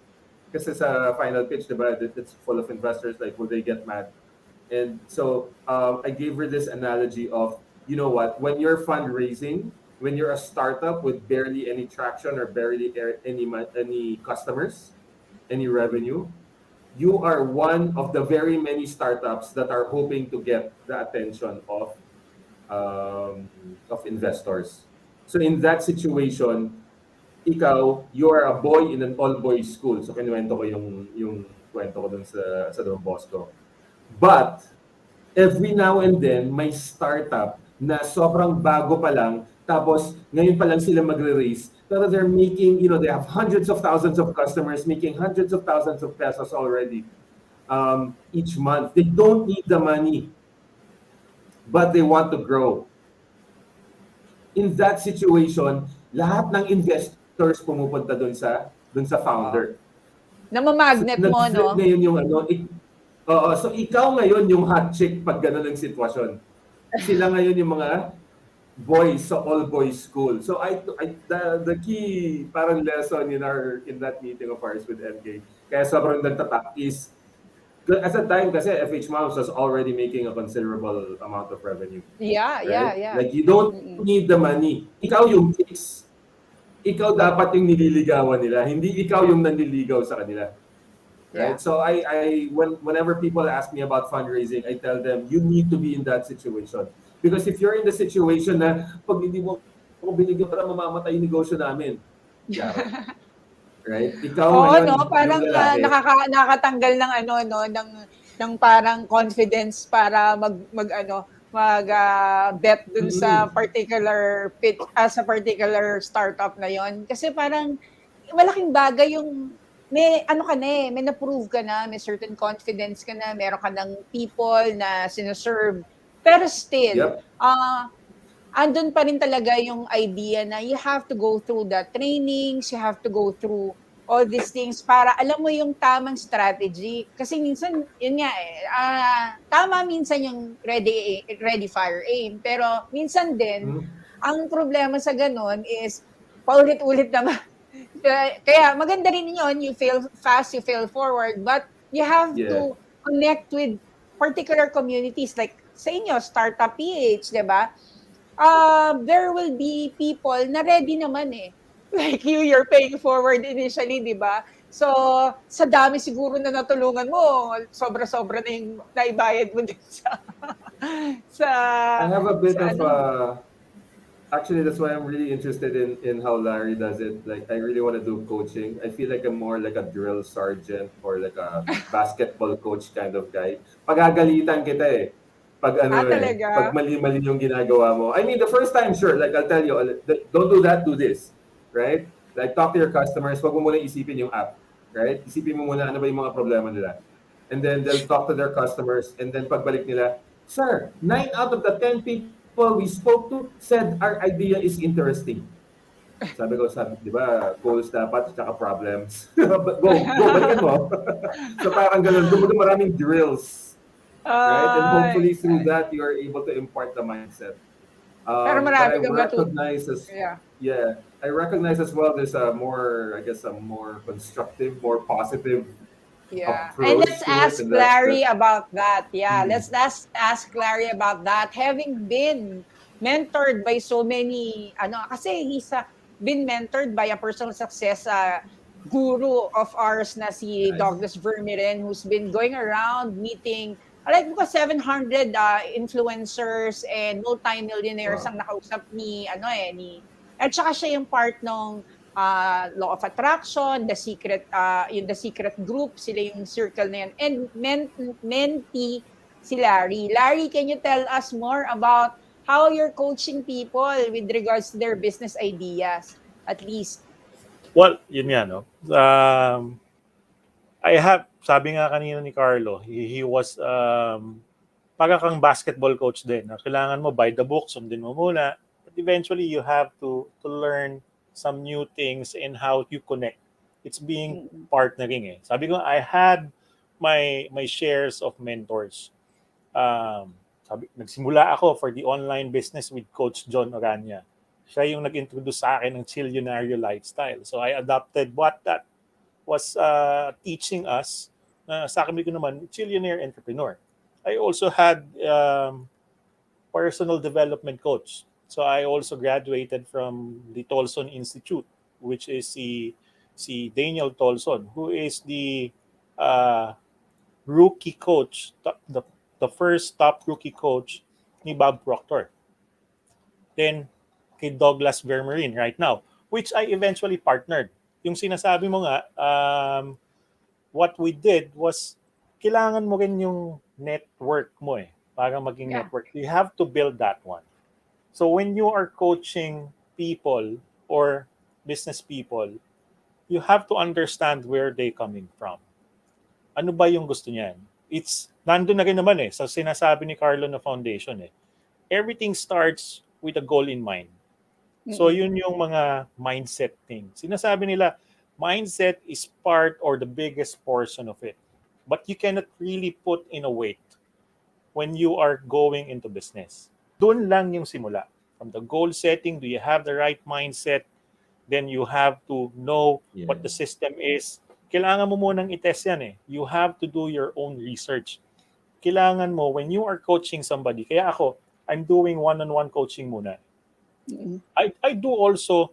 kasi sa final pitch, diba, it's full of investors, like, will they get mad? And so I gave her this analogy of, you know what, when you're fundraising, when you're a startup with barely any traction or barely any customers, any revenue, you are one of the very many startups that are hoping to get the attention of investors. So in that situation, you are a boy in an all-boys school. So kinuwento ko yung kwento ko dun sa Don Bosco. But every now and then, may startup na sobrang bago pa lang, tapos ngayon pa lang sila magre-raise, pero they're making, they have hundreds of thousands of customers, making hundreds of thousands of pesos already each month. They don't need the money, but they want to grow. In that situation, lahat ng investors pumupunta dun sa founder. Namamagnet mo, no? Ngayon yung so ikaw ngayon yung hot chick pag gano'n ang sitwasyon. Sila ngayon yung mga boys sa all-boys school. So the key parang lesson in that meeting of ours with MK, kaya sobrang nagtatak is At the time kasi FH Mouse was already making a considerable amount of revenue, Yeah, yeah, right? yeah. Like you don't Mm-mm. need the money. Ikaw yung fix. Ikaw dapat yung nililigawan nila, hindi ikaw yung nanliligaw sa kanila. Yeah. Right? So whenever people ask me about fundraising, I tell them you need to be in that situation. Because if you're in the situation na pag hindi mo ako binigyan para mamamatay yung negosyo namin, yaro. Right? Ikaw Oo, no, ngayon, yung parang lalaki, nakakatanggal ng ano no ng parang confidence para bet dun sa particular pitch sa particular startup na yon. Kasi parang malaking bagay yung may ano ka na may na-prove ka na, may certain confidence ka na, meron ka ng people na sinuserve. Pero still, yep, andun pa rin talaga yung idea na you have to go through the trainings, you have to go through all these things para alam mo yung tamang strategy. Kasi minsan, yun nga tama minsan yung ready, fire, aim. Pero minsan din, ang problema sa ganun is paulit-ulit naman. Kaya maganda rin yun, you fail fast, you fail forward, but you have yeah. to connect with particular communities like sa inyo, Startup PH, di ba? There will be people na ready naman eh. Like you're paying forward initially, di ba? So, sa dami siguro na natulungan mo, sobra-sobra na yung naibayad mo din sa, I have a bit sa of ano. actually that's why I'm really interested in how Larry does it. Like I really want to do coaching. I feel like I'm more like a drill sergeant or like a basketball coach kind of guy. Pagagalitan kita eh. Pag Talaga? mali-mali yung ginagawa mo. I mean, the first time, sure, like I'll tell you, don't do that, do this. Right? Like talk to your customers, wag mo muna isipin yung app. Right? Isipin mo muna ano ba yung mga problema nila. And then they'll talk to their customers and then pagbalik nila, Sir, 9 out of the 10 people we spoke to said our idea is interesting. Sabi, di ba, goals dapat at saka problems. Balikan mo. So parang ganun, kumbaga maraming drills. Right? And Ay, hopefully through that, you are able to impart the mindset. pero But I marami kang recognize as, yeah. yeah, I recognize as well there's a more, I guess, a more constructive, more positive Yeah. And let's approach to it. ask And Larry about that. Yeah, mm, let's ask Larry about that. Having been mentored by so many, kasi been mentored by a personal success guru of ours na si nice. Douglas Vermeeren, who's been going around meeting like because 700 influencers and multi-millionaires Wow. ang nakausap at saka siya yung part ng law of attraction, the secret group, sila yung circle na yan. And mentee si Larry. Larry, can you tell us more about how you're coaching people with regards to their business ideas, at least? Well, yun nga, no? Sabi nga kanina ni Carlo, he was, parang kang basketball coach din. Kailangan mo by the book, sundin mo muna. But eventually, you have to learn some new things and how you connect. It's being partnering eh. Sabi ko, I had my shares of mentors. Nagsimula ako for the online business with Coach John Orania. Siya yung nag-introduce sa akin ng Chiilionaire lifestyle. So I adopted what that was teaching us. Sa akin ko naman, Chiilionaire entrepreneur. I also had personal development coach. So I also graduated from the Tolson Institute, which is si Daniel Tolson, who is the rookie coach, the first top rookie coach ni Bob Proctor. Then kay Douglas Vermeeren right now, which I eventually partnered. Yung sinasabi mo nga, what we did was kailangan mo rin yung network mo eh. Para maging network. You have to build that one. So when you are coaching people or business people, you have to understand where they coming from. Ano ba yung gusto niyan? Nandun na rin naman eh, sa sinasabi ni Carlo na foundation eh. Everything starts with a goal in mind. So yun yung mga mindset thing. Sinasabi nila, mindset is part or the biggest portion of it. But you cannot really put in a weight when you are going into business. Doon lang yung simula. From the goal setting, do you have the right mindset? Then you have to know what the system is. kailangan mo munang i-test yan eh. You have to do your own research. Kailangan mo, when you are coaching somebody, kaya ako, I'm doing one-on-one coaching muna. Mm-mm. I do also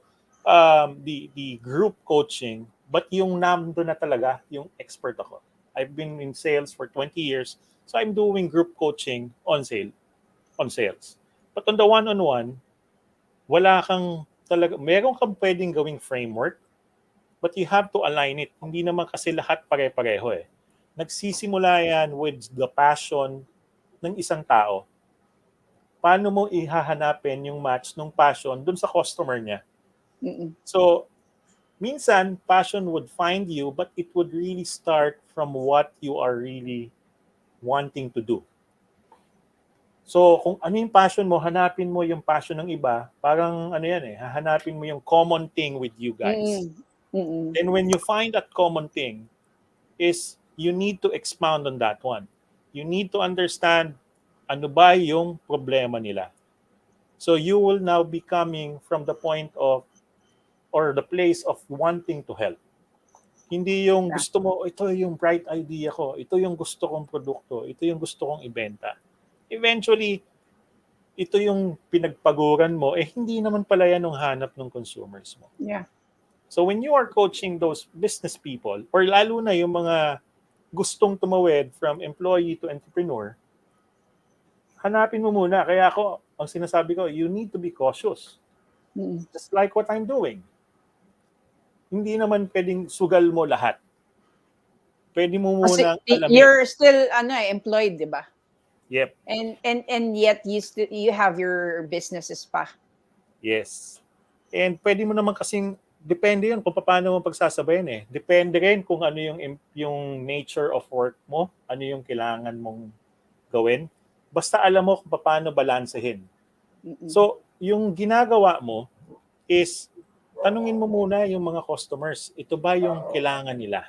the group coaching, but yung nando na talaga, yung expert ako. I've been in sales for 20 years, so I'm doing group coaching on sales. But on the one-on-one, wala kang talaga, meron kang pwedeng gawing framework, but you have to align it. Hindi naman kasi lahat pare-pareho eh. Nagsisimula yan with the passion ng isang tao. Paano mo ihahanapin yung match ng passion dun sa customer niya? Mm-mm. So, minsan, passion would find you, but it would really start from what you are really wanting to do. So, kung ano yung passion mo, hanapin mo yung passion ng iba, parang ano yan eh, hahanapin mo yung common thing with you guys. Mm-mm. Mm-mm. And when you find that common thing, is you need to expound on that one. You need to understand ano ba yung problema nila. So you will now be coming from the point of or the place of wanting to help. Hindi yung gusto mo, ito yung bright idea ko, ito yung gusto kong produkto, ito yung gusto kong ibenta. Eventually, ito yung pinagpaguran mo, hindi naman pala yan ang hanap ng consumers mo. Yeah. So when you are coaching those business people, or lalo na yung mga gustong tumawid from employee to entrepreneur, hanapin mo muna. Kaya ako, ang sinasabi ko, you need to be cautious. Mm-mm. Just like what I'm doing. Hindi naman pwedeng sugal mo lahat. Pwede mo Kasi munang alamin. you're still employed, 'di ba? Yep. And yet you have your businesses pa. Yes. And pwede mo naman kasing, depende yun kung paano mo pagsasabayan eh. Depende rin kung ano yung nature of work mo, ano yung kailangan mong gawin. Basta alam mo kung paano balansehin. Mm-mm. So, yung ginagawa mo is, tanungin mo muna yung mga customers, ito ba yung kailangan nila?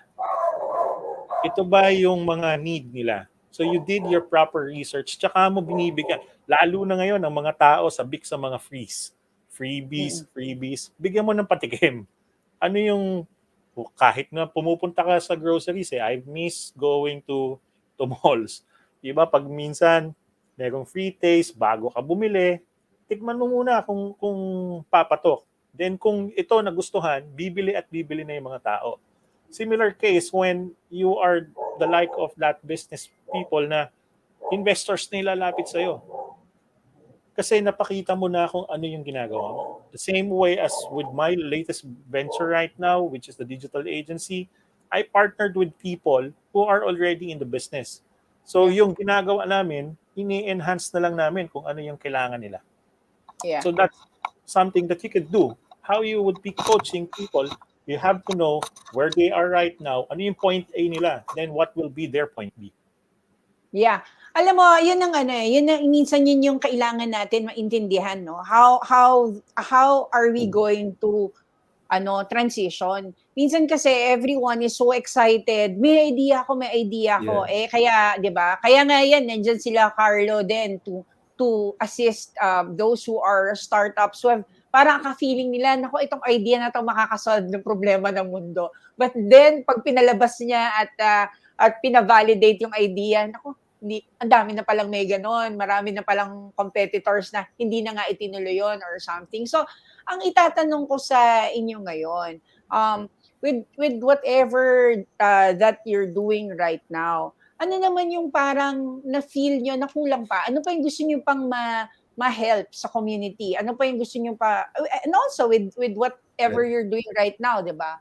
Ito ba yung mga need nila? So you did your proper research, tsaka mo binibigyan. Lalo na ngayon, ang mga tao sabik sa mga freebies, bigyan mo ng patikim. Ano yung, kahit na pumupunta ka sa groceries, I miss going to malls. Diba, pag minsan, merong free taste, bago ka bumili, tikman mo muna kung papatok. Then kung ito nagustuhan, bibili at bibili na yung mga tao. Similar case when you are the like of that business people na investors na ilalapit sa'yo. Kasi napakita mo na kung ano yung ginagawa mo. The same way as with my latest venture right now, which is the digital agency, I partnered with people who are already in the business. So yung ginagawa namin, ini-enhance na lang namin kung ano yung kailangan nila. Yeah. So that's something that you could do. How you would be coaching people, you have to know where they are right now, ano yung point A nila, then what will be their point B. Yeah. Alam mo, yun ang minsan yun yung kailangan natin maintindihan, no? How are we going to transition? Minsan kasi everyone is so excited. May idea ako. Kaya, 'di ba? Kaya nga yan, nandiyan sila Carlo din to assist those who are startups who have parang ka-feeling nila, naku, itong idea na to makakasolve ng problema ng mundo. But then, pag pinalabas niya at pina-validate yung idea, naku, ang dami na palang may ganon, marami na palang competitors na hindi na nga itinuloy yun or something. So, ang itatanong ko sa inyo ngayon, with whatever that you're doing right now, ano naman yung parang na-feel nyo na kulang pa? Ano pa yung gusto nyo pang ma-help sa community? Ano pa yung gusto nyo pa? And also with whatever you're doing right now, di ba?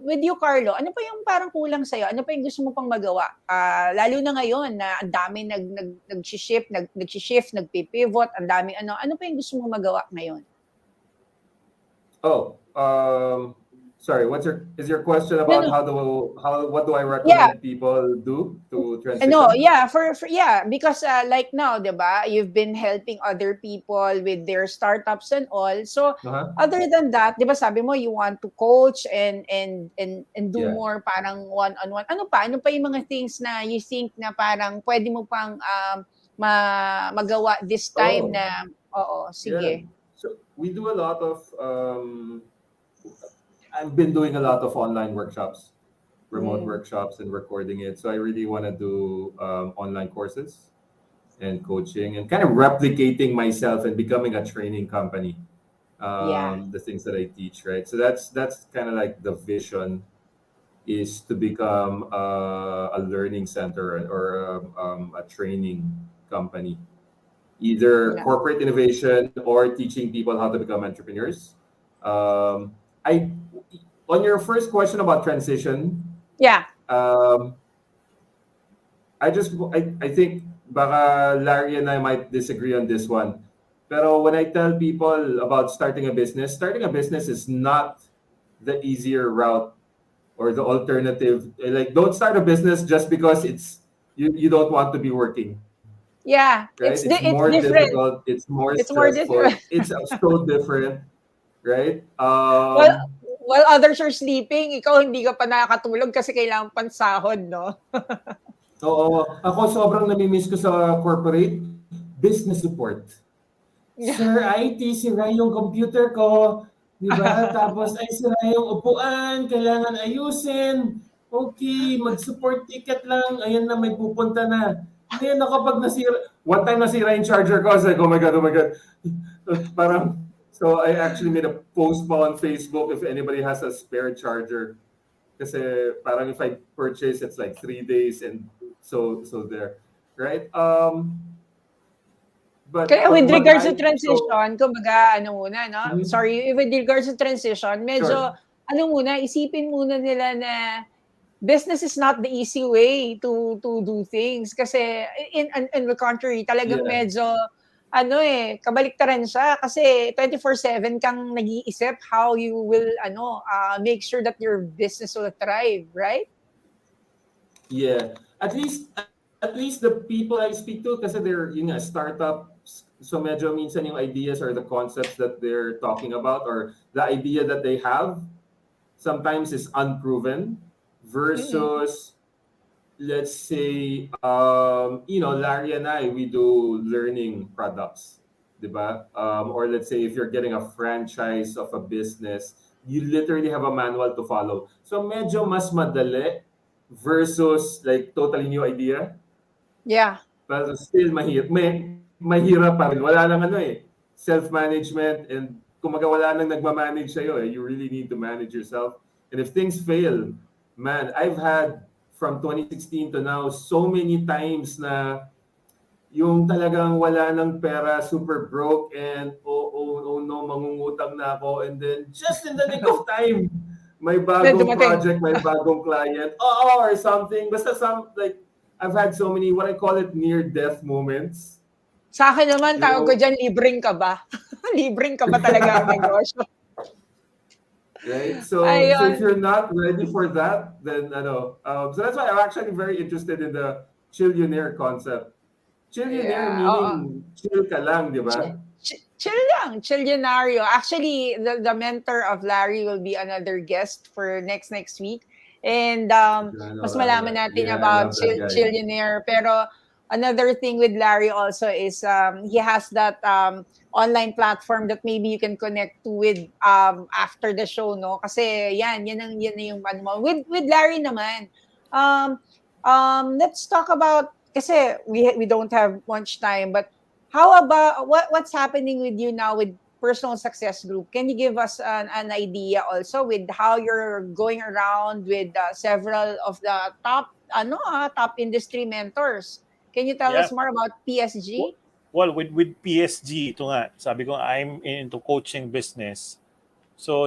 With you, Carlo, ano pa yung parang kulang sa'yo? Ano pa yung gusto mo pang magawa? Lalo na ngayon na ang dami nag-shift, nagpipivot, ang dami ano pa yung gusto mo magawa ngayon? Sorry, is your question about what do I recommend people do to transition? Because like now, 'di ba, you've been helping other people with their startups and all. So other than that, 'di ba, sabi mo you want to coach and do more parang one-on-one. Ano pa yung mga things na you think na parang pwede mo pang magawa this time na sige. Yeah. So we do a lot of I've been doing a lot of online workshops. remote workshops and recording it. So I really want to do online courses and coaching and kind of replicating myself and becoming a training company. Yeah. The things that I teach, right? So that's kind of like the vision is to become a learning center or a training company, either Yeah. corporate innovation or teaching people how to become entrepreneurs. I on your first question about transition, Yeah. um, I think baka Larry and I might disagree on this one. Pero when I tell people about starting a business is not the easier route or the alternative. Like, don't start a business just because you don't want to be working, Yeah. right? It's It's more different. difficult. It's more It's more different. stressful. It's so different, right? Well, while others are sleeping, ikaw hindi ka pa nakakatulog kasi kailangan pansahod, no? Oo. Ako sobrang nami-miss ko sa corporate business support. Sir, IT, sira yung computer ko. Di ba? Tapos ay sira yung upuan, kailangan ayusin. Okay, mag-support ticket lang. Ayan na, may pupunta na. Ngayon ako pag nasira, one time nasira yung charger ko, I was like, oh my God. Parang, so I actually made a post pa on Facebook if anybody has a spare charger. Kasi parang if I purchase, it's like 3 days and so there. Right? Kaya But with what regards to I so transition, kumbaga, ano muna, no? mhm, Sorry, with regards to transition, medyo, sure. ano muna, isipin muna nila na business is not the easy way to do things. Kasi, in the contrary, talagang Yeah. medyo, ano kabaliktaran siya. Kasi 24/7 kang nag-iisip how you will, make sure that your business will thrive, right? Yeah. At least the people I speak to kasi they're yun nga startups, so medyo minsan yung ideas or the concepts that they're talking about or the idea that they have sometimes is unproven Mm-mm. versus let's say Larry and I we do learning products, 'di ba? Or let's say if you're getting a franchise of a business, you literally have a manual to follow. So medyo mas madali versus like totally new idea. Yeah. Pero still mahirap pa rin. Wala lang self-management and kumaga wala nang nagmamanage sa'yo eh. You really need to manage yourself. And if things fail, man, I've had from 2016 to now so many times na yung talagang wala ng pera, super broke, and oh no, mangungutang na ako. And then just in the nick of time, may May bagong dumating. project, may bagong client, or something. Basta like, I've had so many, what I call it, near-death moments. Sa akin naman, You tawag ko know, dyan, libreng ka ba? Libreng ka ba talaga ang negosyo? right? So if Ayun. you're not ready for that, then so that's why I'm actually very interested in the Chiilionaire concept. Chiilionaire Yeah, oo. meaning chill ka lang, di ba? Chill lang, Chiilionario. Actually, the mentor of Larry will be another guest for next week. And mas malaman natin Yeah, I about love that guy. Chiilionaire. Pero another thing with Larry also is he has that online platform that maybe you can connect to with after the show, no? Kasi yan na yung ano mo. With Larry naman. Um let's talk about kasi we don't have much time, but how about what's happening with you now with Personal Success Group? Can you give us an idea also with how you're going around with several of the top industry mentors? Can you tell Yeah. us more about PSG? Well, with PSG, ito nga, sabi ko, I'm into coaching business. So,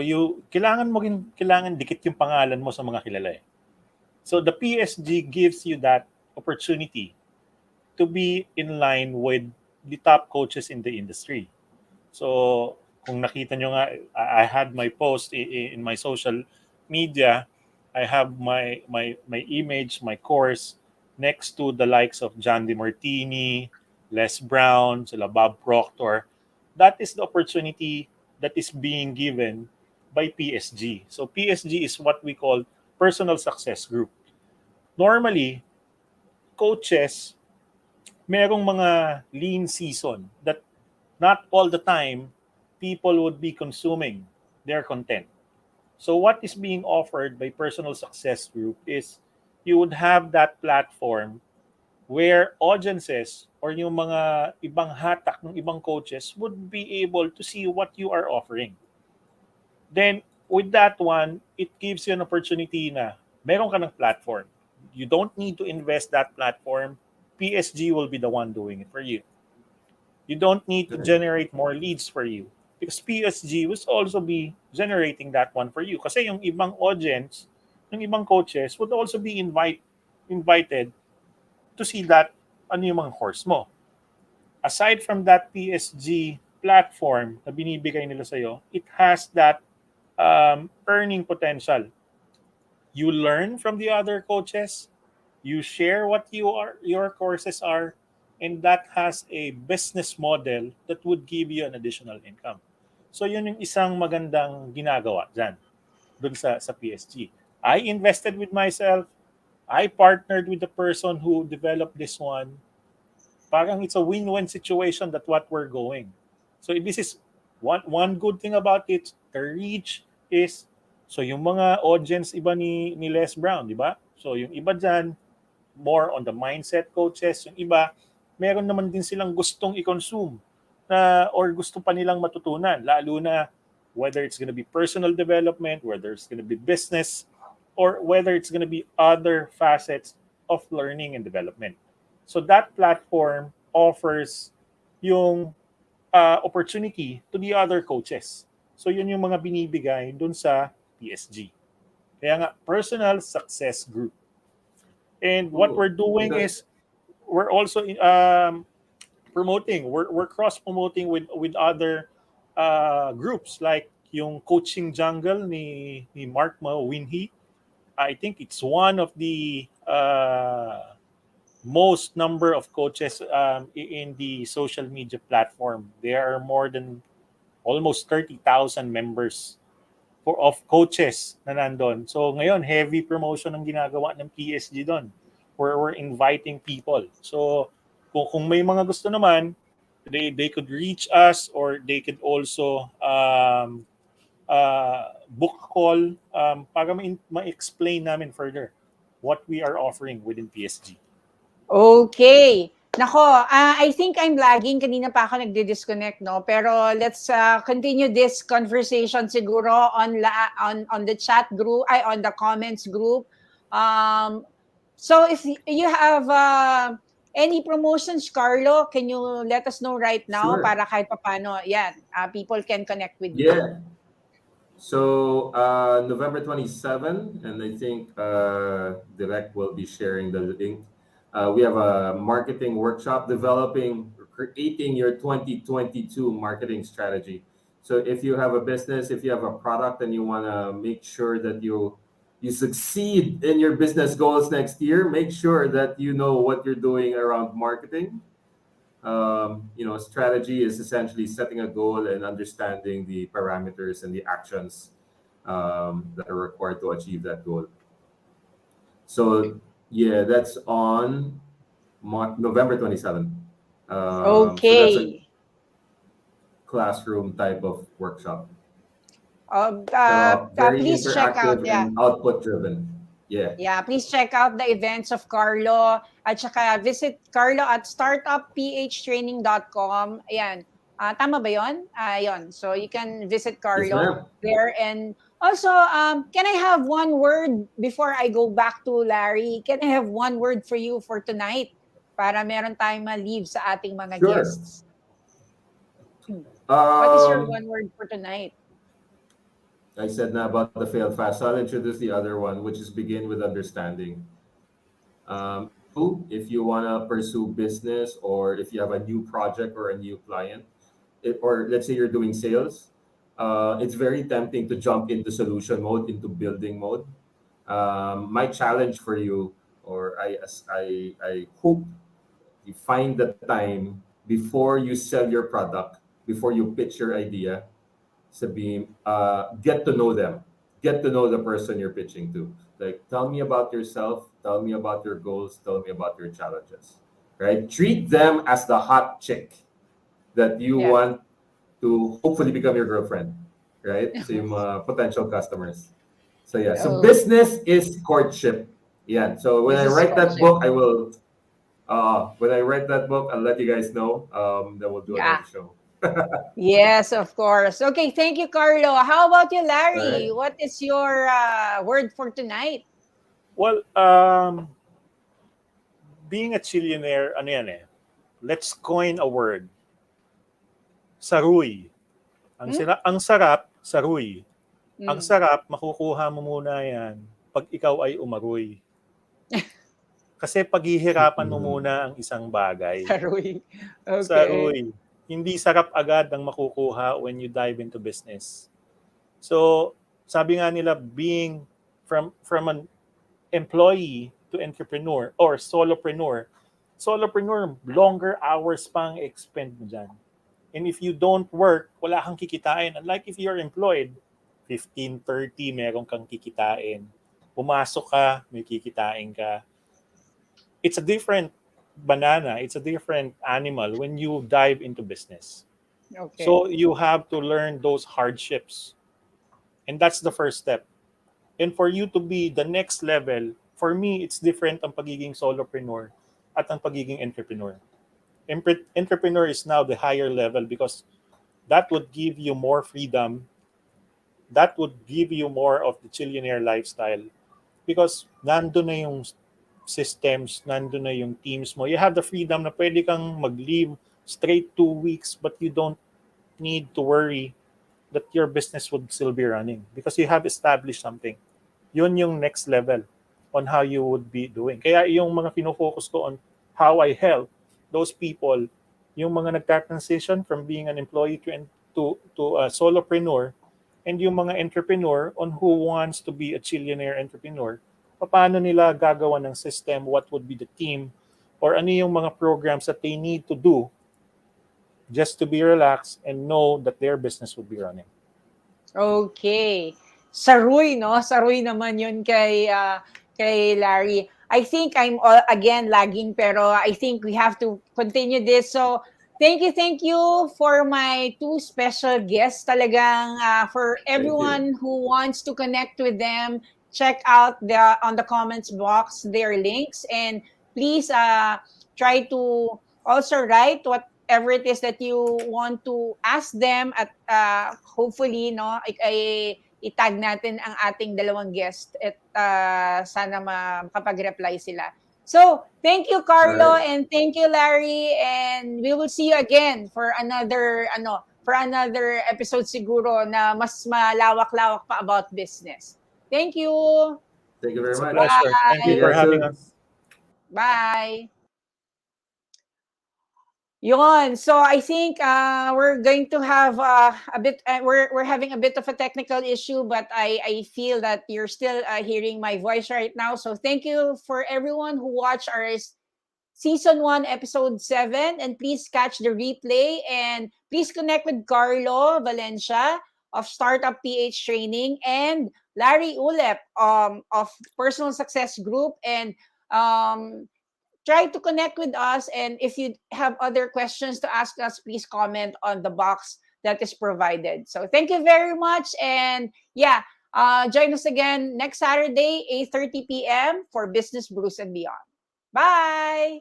kailangan dikit yung pangalan mo sa mga kilala eh. So, the PSG gives you that opportunity to be in line with the top coaches in the industry. So, kung nakita nyo nga, I had my post in my social media. I have my image, my course next to the likes of John DeMartini, Les Brown, sila Bob Proctor. That is the opportunity that is being given by PSG. So PSG is what we call personal success group. Normally, coaches, merong mga lean season that not all the time people would be consuming their content. So what is being offered by Personal Success Group is you would have that platform where audiences or yung mga ibang hatak ng ibang coaches would be able to see what you are offering. Then, with that one, it gives you an opportunity na meron ka ng platform. You don't need to invest that platform. PSG will be the one doing it for you. You don't need to generate more leads for you because PSG will also be generating that one for you. Kasi yung ibang audience, yung ibang coaches would also be invited to see that ano yung mga course mo. Aside from that PSG platform na binibigay nila sa'yo, it has that earning potential. You learn from the other coaches, you share what your courses are, and that has a business model that would give you an additional income. So yun yung isang magandang ginagawa dyan, dun sa PSG. I invested with myself, I partnered with the person who developed this one. Parang it's a win-win situation that what we're going. So this is one good thing about it. The reach is so yung mga audience iba ni Les Brown, di ba? So yung iba dyan, more on the mindset coaches. Yung iba, meron naman din silang gustong i-consume na or gusto pa nilang matutunan. Lalo na whether it's gonna be personal development, whether it's gonna be business, or whether it's gonna be other facets of learning and development. So that platform offers yung opportunity to the other coaches. So yun yung mga binibigay dun sa PSG. Kaya nga, Personal Success Group. And what we're doing is we're also promoting. We're cross promoting with other groups like yung Coaching Jungle ni Mark Winhe. I think it's one of the most number of coaches in the social media platform. There are more than almost 30,000 members of coaches na nandun. So ngayon, heavy promotion ang ginagawa ng PSG doon. We're inviting people. So kung may mga gusto naman, they could reach us or they could also book a call para ma-explain namin further what we are offering within PSG. Okay. Nako, I think I'm lagging. Kanina pa ako nagdi-disconnect, no? Pero let's continue this conversation siguro on the chat group, on the comments group. So if you have any promotions, Carlo, can you let us know right now Sure. para kahit paano, yan, people can connect with you. Yeah. So November 27, and I think Direct will be sharing the link. We have a marketing workshop creating your 2022 marketing strategy. So if you have a business, if you have a product and you want to make sure that you succeed in your business goals next year, make sure that you know what you're doing around marketing. Strategy is essentially setting a goal and understanding the parameters and the actions that are required to achieve that goal. So yeah, that's on November 27th. Okay. So that's a classroom type of workshop. Very Please check out, interactive and output driven. Yeah. Yeah, please check out the events of Carlo. At saka visit Carlo at startupphtraining.com. Ayan. Tama ba yun? Yun. So you can visit Carlo there. And also, can I have one word before I go back to Larry? Can I have one word for you for tonight? Para meron tayong ma-leave sa ating mga guests. What is your one word for tonight? I said now about the fail fast. So I'll introduce the other one, which is begin with understanding. If you want to pursue business or if you have a new project or a new client, or let's say you're doing sales, it's very tempting to jump into solution mode, into building mode. My challenge for you, or I hope you find the time before you sell your product, before you pitch your idea, get to know them. Get to know the person you're pitching to. Like, tell me about yourself. Tell me about your goals. Tell me about your challenges. Right? Treat them as the hot chick that you want to hopefully become your girlfriend. right? So yung mga potential customers. So yeah, so Oh, business is courtship. Yeah. So when I business write that courtship. book, I will. When I write that book, I'll let you guys know. Then we'll do Yeah. another show. Yes, of course. Okay, thank you, Carlo. How about you, All Larry? right. What is your word for tonight? Well, being a Chiilionaire, ano yan eh, let's coin a word. Saruy. Hmm? Ang sarap, saruy. Ang Mm. sarap, makukuha mo muna yan pag ikaw ay umaroy. Kasi paghihirapan mo Mm. muna ang isang bagay. Saruy. Okay. Saruy. Hindi sarap agad ang makukuha when you dive into business. So, sabi nga nila, being from an employee to entrepreneur or solopreneur, longer hours pang expend mo dyan. And if you don't work, wala kang kikitain. Unlike if you're employed, 15, 30, meron kang kikitain. Pumasok ka, may kikitain ka. It's a different banana. It's a different animal when you dive into business. Okay. So you have to learn those hardships. And that's the first step. And for you to be the next level, for me, it's different ang pagiging solopreneur at ang pagiging entrepreneur. Entrepreneur is now the higher level because that would give you more freedom. That would give you more of the Chiilionaire lifestyle because nando na yung systems, nando na yung teams mo. You have the freedom na pwede kang mag-leave straight 2 weeks but you don't need to worry that your business would still be running because you have established something. Yun yung next level on how you would be doing. Kaya yung mga pinofocus ko on how I help those people, yung mga nagta-transition from being an employee to a solopreneur, and yung mga entrepreneur on who wants to be a Chiilionaire entrepreneur, paano nila gagawa ng system, what would be the team, or ano yung mga programs that they need to do just to be relaxed and know that their business will be running. Okay. Saruy, no? Saruy naman yun kay Larry. I think I'm all, again lagging, pero I think we have to continue this. So, thank you for my two special guests. Talagang for Thank you. everyone who wants to connect with them, check out the on the comments box their links, and please try to also write whatever it is that you want to ask them at hopefully no itag natin ang ating dalawang guest at sana makapag-reply sila. So, thank you All Carlo right. and thank you Larry, and we will see you again for another episode siguro na mas malawak-lawak pa about business. Thank you. Thank you very It's a much. pleasure. Thank See you you Bye. for guys having soon. us. Bye. Yon. So I think we're going to have a bit. We're having a bit of a technical issue, but I feel that you're still hearing my voice right now. So thank you for everyone who watched our season 1, episode 7, and please catch the replay and please connect with Carlo Valencia of Startup PH Training and Larry Ulep of Personal Success Group, and try to connect with us. And if you have other questions to ask us, please comment on the box that is provided. So thank you very much. And yeah, join us again next Saturday, 8:30 p.m. for Business Brews and Beyond. Bye!